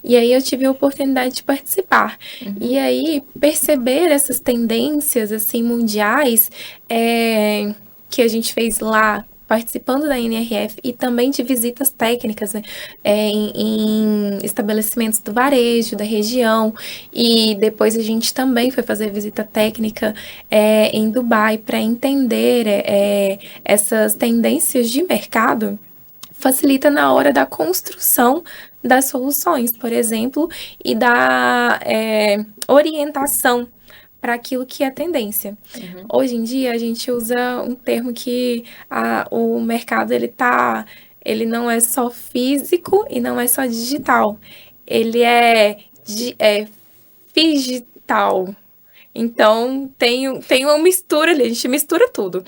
Speaker 3: E aí eu tive a oportunidade de participar. E aí perceber essas tendências assim mundiais que a gente fez lá participando da NRF e também de visitas técnicas, né, em estabelecimentos do varejo, da região, e depois a gente também foi fazer visita técnica em Dubai para entender essas tendências de mercado, facilita na hora da construção das soluções, por exemplo, e da orientação para aquilo que é tendência. Hoje em dia, a gente usa um termo que o mercado ele não é só físico e não é só digital. Ele é fiz tal. Então, tem uma mistura ali, a gente mistura tudo.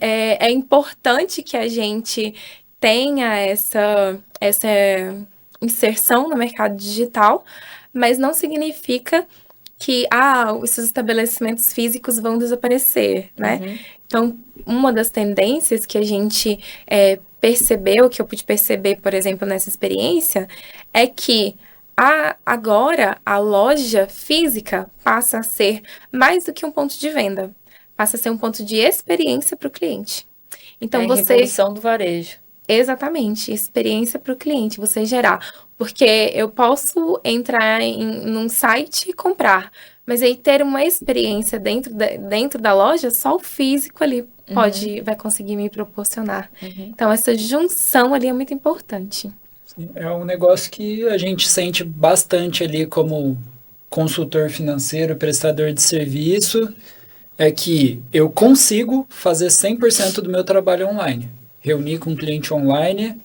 Speaker 3: É importante que a gente tenha essa inserção no mercado digital, mas não significa que esses estabelecimentos físicos vão desaparecer, né? Então, uma das tendências que a gente percebeu, que eu pude perceber, por exemplo, nessa experiência, é que agora a loja física passa a ser mais do que um ponto de venda, passa a ser um ponto de experiência para o cliente. Então,
Speaker 1: a revolução do varejo.
Speaker 3: Exatamente, experiência para o cliente, você gerar. Porque eu posso entrar num site e comprar, mas aí ter uma experiência dentro da loja, só o físico ali vai conseguir me proporcionar. Então, essa junção ali é muito importante.
Speaker 2: É um negócio que a gente sente bastante ali como consultor financeiro, prestador de serviço, é que eu consigo fazer 100% do meu trabalho online. Reunir com o cliente online,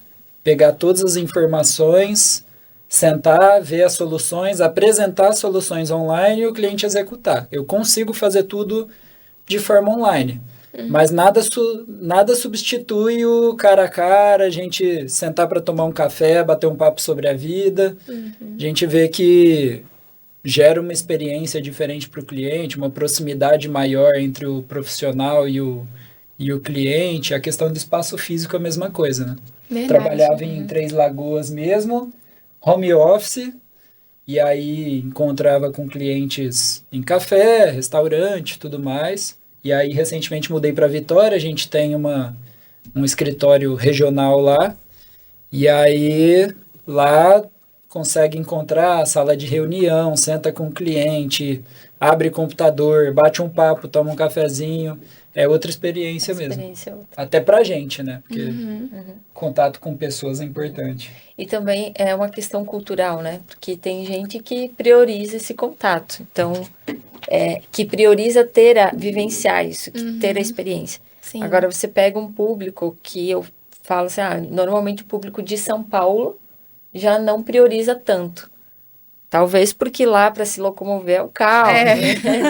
Speaker 2: pegar todas as informações, sentar, ver as soluções, apresentar as soluções online e o cliente executar. Eu consigo fazer tudo de forma online. Mas nada substitui o cara a cara, a gente sentar para tomar um café, bater um papo sobre a vida. A gente vê que gera uma experiência diferente para o cliente, uma proximidade maior entre o profissional e o cliente. A questão do espaço físico é a mesma coisa, né?
Speaker 3: Verdade.
Speaker 2: Trabalhava em Três Lagoas mesmo, home office, e aí encontrava com clientes em café, restaurante, tudo mais. E aí, recentemente, mudei para Vitória, a gente tem um escritório regional lá, e aí lá consegue encontrar a sala de reunião, senta com o cliente, abre computador, bate um papo, toma um cafezinho, é outra experiência mesmo. Até pra gente, né? Porque contato com pessoas é importante.
Speaker 1: E também é uma questão cultural, né? Porque tem gente que prioriza esse contato. Então, que prioriza vivenciar isso, ter a experiência.
Speaker 3: Sim.
Speaker 1: Agora, você pega um público que eu falo assim, normalmente o público de São Paulo já não prioriza tanto. Talvez porque lá para se locomover é o carro,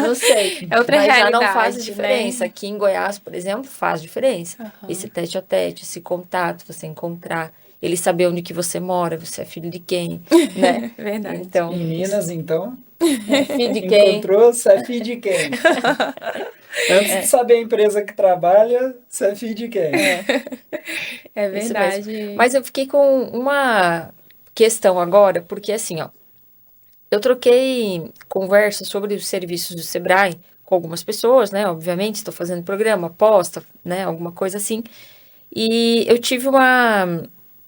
Speaker 1: não sei.
Speaker 3: É outra
Speaker 1: mas
Speaker 3: realidade,
Speaker 1: já não faz diferença.
Speaker 3: Né?
Speaker 1: Aqui em Goiás, por exemplo, faz diferença. Esse tete a tete, esse contato, você encontrar, ele saber onde que você mora, você é filho de quem, né?
Speaker 3: Verdade.
Speaker 1: Então,
Speaker 2: em Minas, então,
Speaker 1: filho de quem?
Speaker 2: Encontrou, você é filho de quem? Antes de saber a empresa que trabalha, você é filho de quem?
Speaker 3: É verdade.
Speaker 1: Mas eu fiquei com uma questão agora, porque assim, eu troquei conversas sobre os serviços do Sebrae com algumas pessoas, né? Obviamente, estou fazendo programa, aposta, né? Alguma coisa assim. E eu tive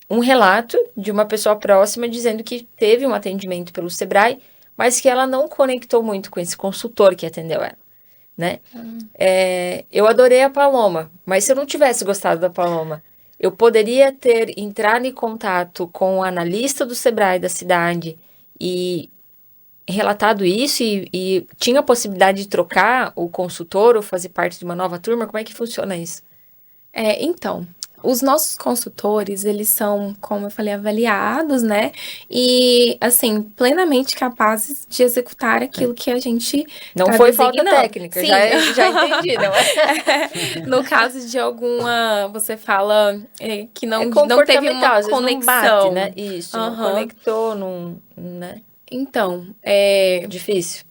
Speaker 1: um relato de uma pessoa próxima dizendo que teve um atendimento pelo Sebrae, mas que ela não conectou muito com esse consultor que atendeu ela, né? Eu adorei a Paloma, mas se eu não tivesse gostado da Paloma, eu poderia ter entrado em contato com o analista do Sebrae da cidade e relatado isso e tinha a possibilidade de trocar o consultor ou fazer parte de uma nova turma? Como é que funciona isso?
Speaker 3: Então, os nossos consultores, eles são, como eu falei, avaliados, né? E, assim, plenamente capazes de executar aquilo que a gente
Speaker 1: Não foi falta técnica,
Speaker 3: Sim.
Speaker 1: já entendi, não é?
Speaker 3: No caso de alguma, você fala que não teve uma
Speaker 1: às vezes
Speaker 3: conexão.
Speaker 1: não bate, né? Isso, não conectou, né?
Speaker 3: Então,
Speaker 1: difícil.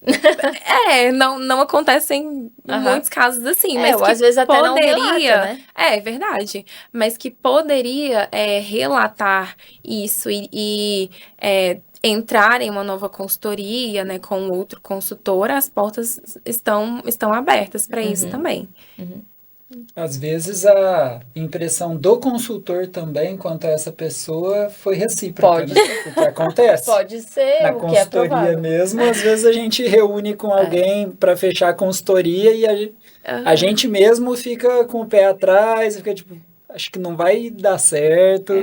Speaker 3: Não acontecem muitos casos assim, mas que
Speaker 1: às vezes até
Speaker 3: poderia,
Speaker 1: não relata, né?
Speaker 3: É verdade, mas que poderia relatar isso e entrar em uma nova consultoria, né, com outro consultor, as portas estão abertas para isso também.
Speaker 2: Às vezes a impressão do consultor também quanto a essa pessoa foi recíproca,
Speaker 1: Pode.
Speaker 2: Né? O que acontece.
Speaker 1: Pode ser,
Speaker 2: Na
Speaker 1: o que é
Speaker 2: consultoria
Speaker 1: provável.
Speaker 2: mesmo, às vezes a gente reúne com alguém para fechar a consultoria e a gente mesmo fica com o pé atrás, fica tipo, acho que não vai dar certo.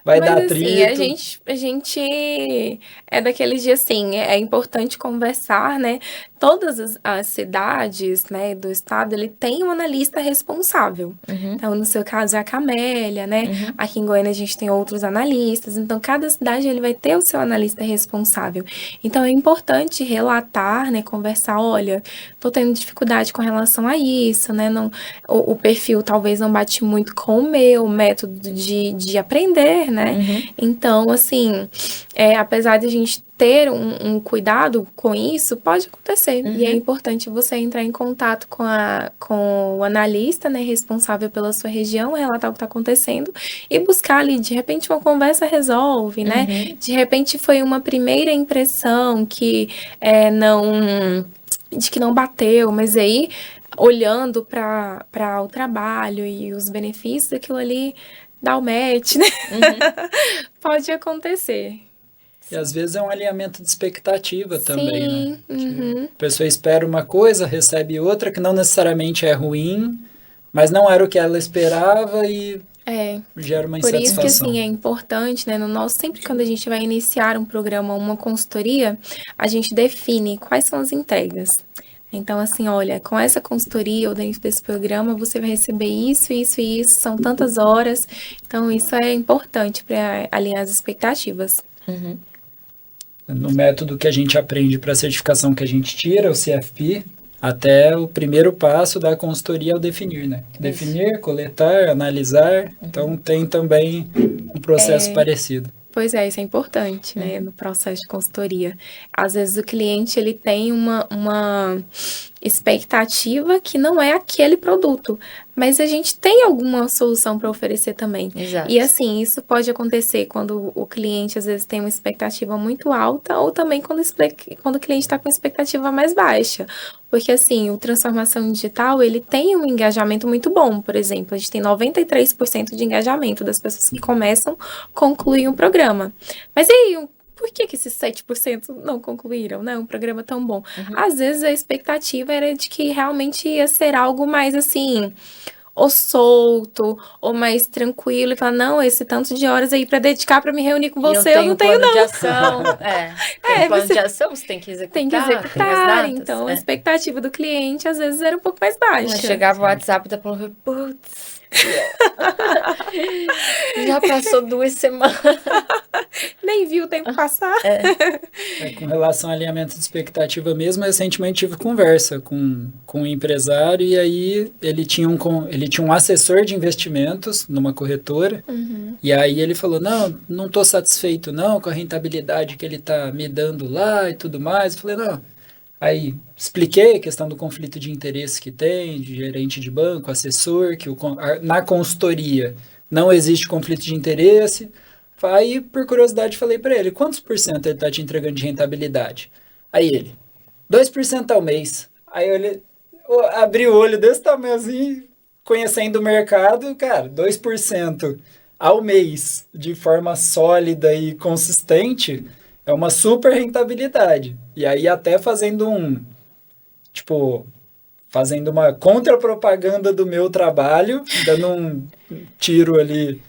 Speaker 2: vai
Speaker 3: Mas
Speaker 2: dar
Speaker 3: assim,
Speaker 2: atrito.
Speaker 3: a gente é daqueles dias assim, é importante conversar, né? Todas as cidades, né, do estado, ele tem um analista responsável.
Speaker 1: Uhum,
Speaker 3: Então, no seu caso é a Camélia, né?
Speaker 1: uhum,
Speaker 3: Aqui em Goiânia a gente tem outros analistas. Então, cada cidade ele vai ter o seu analista responsável. Então, é importante relatar, né, conversar, olha, tô tendo dificuldade com relação a isso, né? Não, o perfil talvez não bate muito com o meu método de aprender, né?
Speaker 1: uhum,
Speaker 3: Então, assim, apesar de a gente ter um cuidado com isso, pode acontecer. E é
Speaker 1: uhum.
Speaker 3: importante você entrar em contato com o analista, né, responsável pela sua região, relatar o que está acontecendo e buscar ali, de repente, uma conversa resolve, né?
Speaker 1: Uhum.
Speaker 3: De repente foi uma primeira impressão que não de que não bateu, mas aí olhando para o trabalho e os benefícios daquilo ali dá o match, né?
Speaker 1: Uhum.
Speaker 3: Pode acontecer.
Speaker 2: E às vezes é um alinhamento de expectativa também, né?
Speaker 3: Sim,
Speaker 2: Que
Speaker 3: uhum.
Speaker 2: a pessoa espera uma coisa, recebe outra que não necessariamente é ruim, mas não era o que ela esperava e
Speaker 3: É,
Speaker 2: gera uma
Speaker 3: por isso que
Speaker 2: insatisfação.
Speaker 3: assim é importante, né, no nosso sempre quando a gente vai iniciar um programa, uma consultoria, a gente define quais são as entregas. Então, assim, olha, com essa consultoria ou dentro desse programa, você vai receber isso, isso e isso, são tantas horas. Então, isso é importante para alinhar as expectativas.
Speaker 1: Uhum.
Speaker 2: No método que a gente aprende para a certificação que a gente tira, o CFP, até o primeiro passo da consultoria é o definir, né?
Speaker 1: Isso.
Speaker 2: Definir, coletar, analisar. Então, tem também um processo parecido.
Speaker 3: Pois é, isso é importante, né,
Speaker 1: Uhum.
Speaker 3: no processo de consultoria. Às vezes o cliente, ele tem uma expectativa que não é aquele produto, mas a gente tem alguma solução para oferecer também. E
Speaker 1: Exato.
Speaker 3: assim, isso pode acontecer quando o cliente, às vezes, tem uma expectativa muito alta, ou também quando o cliente está com expectativa mais baixa. Porque, assim, o transformação digital, ele tem um engajamento muito bom. Por exemplo, a gente tem 93% de engajamento das pessoas que começam concluem o programa. Mas e aí, por que esses 7% não concluíram, né? Um programa tão bom.
Speaker 1: Uhum.
Speaker 3: Às vezes a expectativa era de que realmente ia ser algo mais assim, ou solto, ou mais tranquilo, e falar, não, esse tanto de horas aí para dedicar para me reunir com
Speaker 1: E eu
Speaker 3: você, eu
Speaker 1: tenho
Speaker 3: não tenho,
Speaker 1: plano de
Speaker 3: não.
Speaker 1: ação. Tem plano de
Speaker 3: Você
Speaker 1: ação, você tem que
Speaker 3: tem que
Speaker 1: executar, tem as
Speaker 3: executar.
Speaker 1: datas.
Speaker 3: Então, a
Speaker 1: É.
Speaker 3: expectativa do cliente às vezes era um pouco mais
Speaker 1: Mas
Speaker 3: baixa.
Speaker 1: chegava o WhatsApp da Plano, putz, já passou 2 semanas.
Speaker 3: Nem viu o tempo passar.
Speaker 2: Com relação ao alinhamento de expectativa mesmo, recentemente tive conversa com um empresário e aí ele tinha um assessor de investimentos numa corretora e aí ele falou, não estou satisfeito não com a rentabilidade que ele está me dando lá e tudo mais. Eu falei, não. Aí expliquei a questão do conflito de interesse que tem, de gerente de banco, assessor, que na consultoria não existe conflito de interesse. Aí, por curiosidade, falei para ele, quantos por cento ele está te entregando de rentabilidade? Aí ele, 2% ao mês. Aí eu abri o olho desse tamanho assim, conhecendo o mercado, cara, 2% ao mês, de forma sólida e consistente, é uma super rentabilidade. E aí até tipo, fazendo uma contrapropaganda do meu trabalho, dando um tiro ali.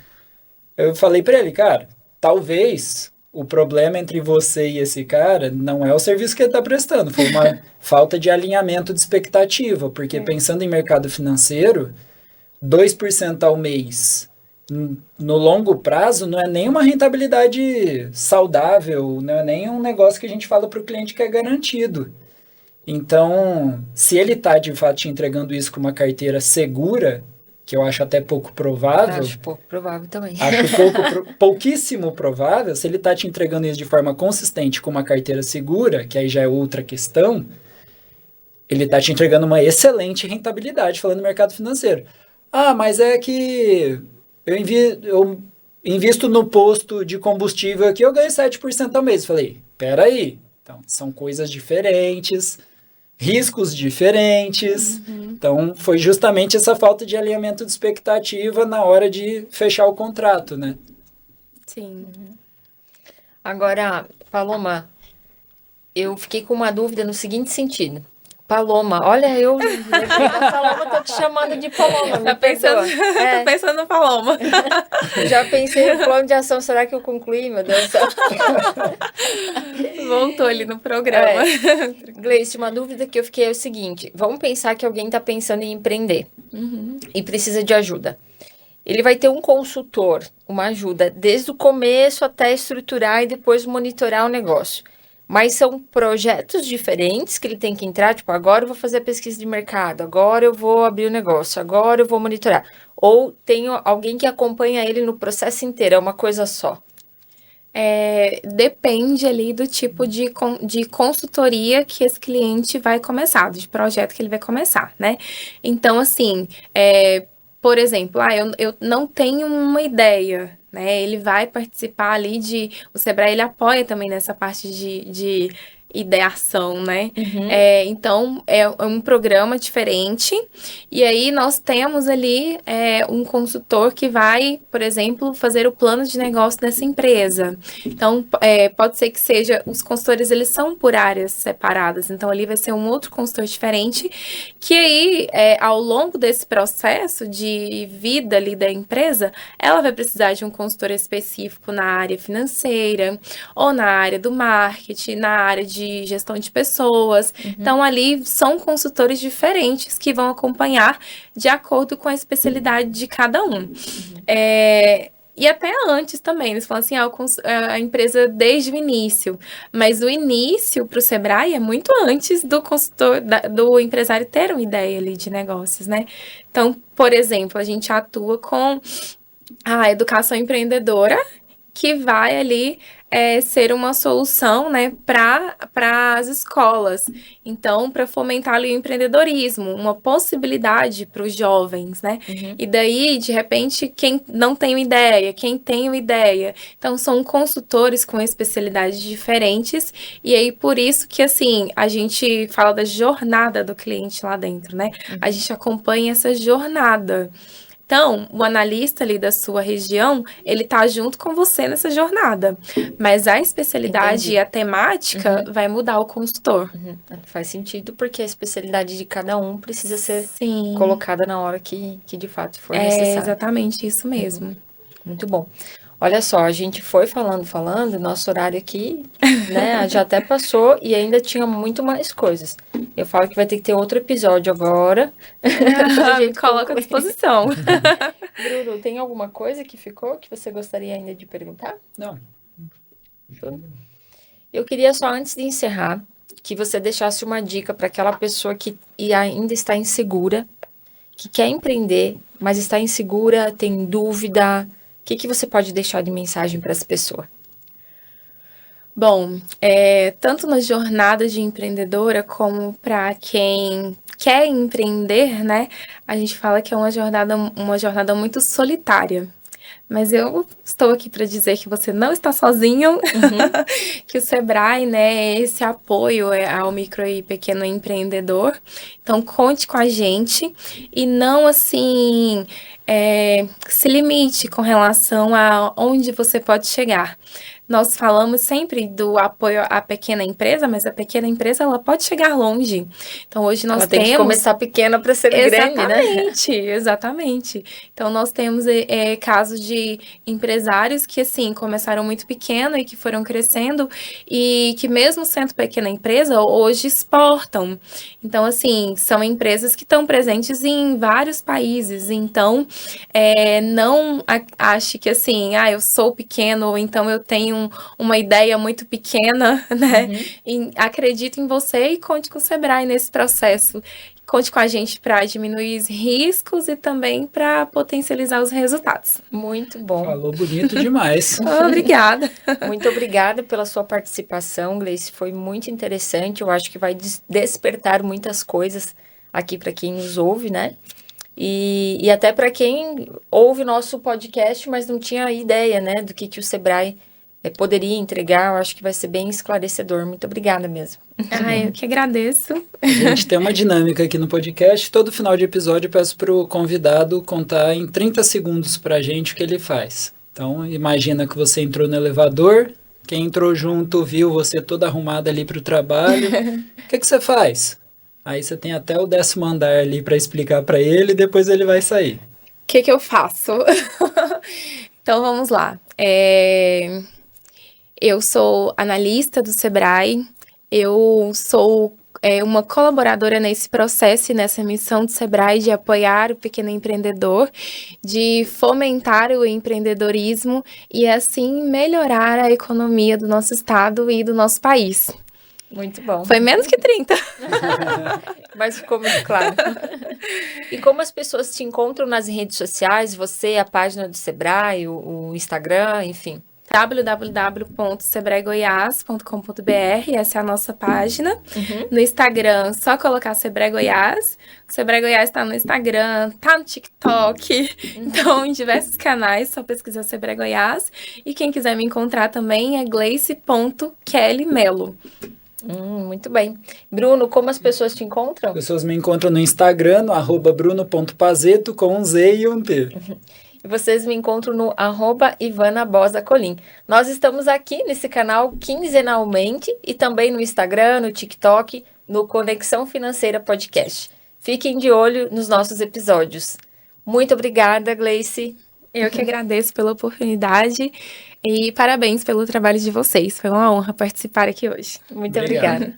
Speaker 2: Eu falei para ele, cara, talvez o problema entre você e esse cara não é o serviço que ele está prestando, foi uma falta de alinhamento de expectativa, porque pensando em mercado financeiro, 2% ao mês no longo prazo não é nem uma rentabilidade saudável, não é nem um negócio que a gente fala para o cliente que é garantido. Então, se ele está de fato te entregando isso com uma carteira segura, que eu acho até pouco provável,
Speaker 1: Acho pouco provável também.
Speaker 2: acho pouquíssimo provável, se ele está te entregando isso de forma consistente com uma carteira segura, que aí já é outra questão, ele está te entregando uma excelente rentabilidade falando no mercado financeiro. Ah, mas é que eu invisto no posto de combustível aqui, eu ganho 7% ao mês. Falei, peraí, então são coisas diferentes, riscos diferentes. Então, foi justamente essa falta de alinhamento de expectativa na hora de fechar o contrato, né?
Speaker 3: Sim.
Speaker 1: Agora, Paloma, eu fiquei com uma dúvida no seguinte sentido. Paloma, olha, eu lembrei da Paloma, tô te chamando de Paloma, me perdoa.
Speaker 3: Tô pensando no Paloma.
Speaker 1: Já pensei no plano de ação, será que eu concluí, meu Deus do céu?
Speaker 3: Voltou ali no programa.
Speaker 1: Gleice, uma dúvida que eu fiquei é o seguinte, vamos pensar que alguém está pensando em empreender e precisa de ajuda. Ele vai ter um consultor, uma ajuda, desde o começo até estruturar e depois monitorar o negócio. Mas são projetos diferentes que ele tem que entrar, tipo, agora eu vou fazer a pesquisa de mercado, agora eu vou abrir o negócio, agora eu vou monitorar. Ou tem alguém que acompanha ele no processo inteiro, é uma coisa só.
Speaker 3: Depende ali do tipo de consultoria que esse cliente vai começar, de projeto que ele vai começar, né? Então, assim, por exemplo, eu não tenho uma ideia, né? Ele vai participar ali o Sebrae, ele apoia também nessa parte de ideação, né? Então, é um programa diferente, e aí nós temos ali um consultor que vai, por exemplo, fazer o plano de negócio dessa empresa. Então, pode ser que seja, os consultores, eles são por áreas separadas, então ali vai ser um outro consultor diferente, que aí, ao longo desse processo de vida ali da empresa, ela vai precisar de um consultor específico na área financeira, ou na área do marketing, na área de gestão de pessoas. Então, ali são consultores diferentes que vão acompanhar de acordo com a especialidade de cada um. E até antes também, eles falam assim, a empresa desde o início. Mas o início para o Sebrae é muito antes do consultor, do empresário ter uma ideia ali de negócios, né? Então, por exemplo, a gente atua com a educação empreendedora, que vai ali ser uma solução, né, para as escolas. Então, para fomentar ali o empreendedorismo, uma possibilidade para os jovens, né? E daí, de repente, quem não tem uma ideia, quem tem uma ideia. Então, são consultores com especialidades diferentes, e aí por isso que, assim, a gente fala da jornada do cliente lá dentro, né? A gente acompanha essa jornada. Então, o analista ali da sua região, ele tá junto com você nessa jornada. Mas a especialidade e a temática vai mudar o consultor.
Speaker 1: Faz sentido, porque a especialidade de cada um precisa ser colocada na hora que de fato for necessário.
Speaker 3: É exatamente isso mesmo.
Speaker 1: Muito bom. Olha só, a gente foi falando, nosso horário aqui, né, já até passou e ainda tinha muito mais coisas. Eu falo que vai ter que ter outro episódio agora.
Speaker 3: A gente coloca à disposição.
Speaker 1: Bruno, tem alguma coisa que ficou que você gostaria ainda de perguntar?
Speaker 2: Não.
Speaker 1: Eu queria só, antes de encerrar, que você deixasse uma dica para aquela pessoa que ainda está insegura, que quer empreender, mas está insegura, tem dúvida. O que você pode deixar de mensagem para essa pessoa?
Speaker 3: Bom, tanto na jornada de empreendedora como para quem quer empreender, né? A gente fala que é uma jornada muito solitária. Mas eu estou aqui para dizer que você não está sozinho, que o Sebrae, né, é esse apoio ao micro e pequeno empreendedor. Então, conte com a gente e não, assim, se limite com relação a onde você pode chegar. Nós falamos sempre do apoio à pequena empresa, mas a pequena empresa, ela pode chegar longe. Então, hoje nós temos...
Speaker 1: Ela tem que começar pequena para ser grande, né?
Speaker 3: Exatamente. Então, nós temos casos de empresários que, assim, começaram muito pequeno e que foram crescendo e que, mesmo sendo pequena empresa, hoje exportam. Então, assim, são empresas que estão presentes em vários países. Então, não ache que, assim, eu sou pequeno ou então eu tenho uma ideia muito pequena, né? Acredito em você e conte com o Sebrae nesse processo. Conte com a gente para diminuir os riscos e também para potencializar os resultados.
Speaker 1: Muito bom.
Speaker 2: Falou bonito demais.
Speaker 3: Obrigada.
Speaker 1: Muito obrigada pela sua participação, Gleice. Foi muito interessante. Eu acho que vai despertar muitas coisas aqui para quem nos ouve, né? E até para quem ouve nosso podcast, mas não tinha ideia, né, do que o Sebrae poderia entregar. Eu acho que vai ser bem esclarecedor. Muito obrigada mesmo.
Speaker 3: Eu que agradeço.
Speaker 2: A gente tem uma dinâmica aqui no podcast. Todo final de episódio eu peço para o convidado contar em 30 segundos para a gente o que ele faz. Então, imagina que você entrou no elevador, quem entrou junto viu você toda arrumada ali para o trabalho. O que você faz? Aí você tem até o 10º andar ali para explicar para ele e depois ele vai sair.
Speaker 3: O que eu faço? Então, vamos lá. Eu sou analista do Sebrae, eu sou uma colaboradora nesse processo e nessa missão do Sebrae de apoiar o pequeno empreendedor, de fomentar o empreendedorismo e, assim, melhorar a economia do nosso estado e do nosso país.
Speaker 1: Muito bom.
Speaker 3: Foi menos que 30.
Speaker 1: Mas ficou muito claro. E como as pessoas te encontram nas redes sociais, você, a página do Sebrae, o Instagram, enfim?
Speaker 3: www.sebraegoias.com.br, essa é a nossa página. No Instagram, só colocar Sebrae Goiás. O Sebrae Goiás está no Instagram, tá no TikTok, então em diversos canais, só pesquisar Sebrae Goiás. E quem quiser me encontrar também é gleice.kellymelo.
Speaker 1: Muito bem. Bruno, como as pessoas te encontram?
Speaker 2: As pessoas me encontram no Instagram, no @bruno.pazeto, com um Z e um T.
Speaker 1: E vocês me encontram no @IvanaBosaColim. Nós estamos aqui nesse canal quinzenalmente e também no Instagram, no TikTok, no Conexão Financeira Podcast. Fiquem de olho nos nossos episódios. Muito obrigada, Gleice.
Speaker 3: Eu que agradeço pela oportunidade e parabéns pelo trabalho de vocês. Foi uma honra participar aqui hoje.
Speaker 1: Muito
Speaker 2: Obrigado.
Speaker 1: obrigada.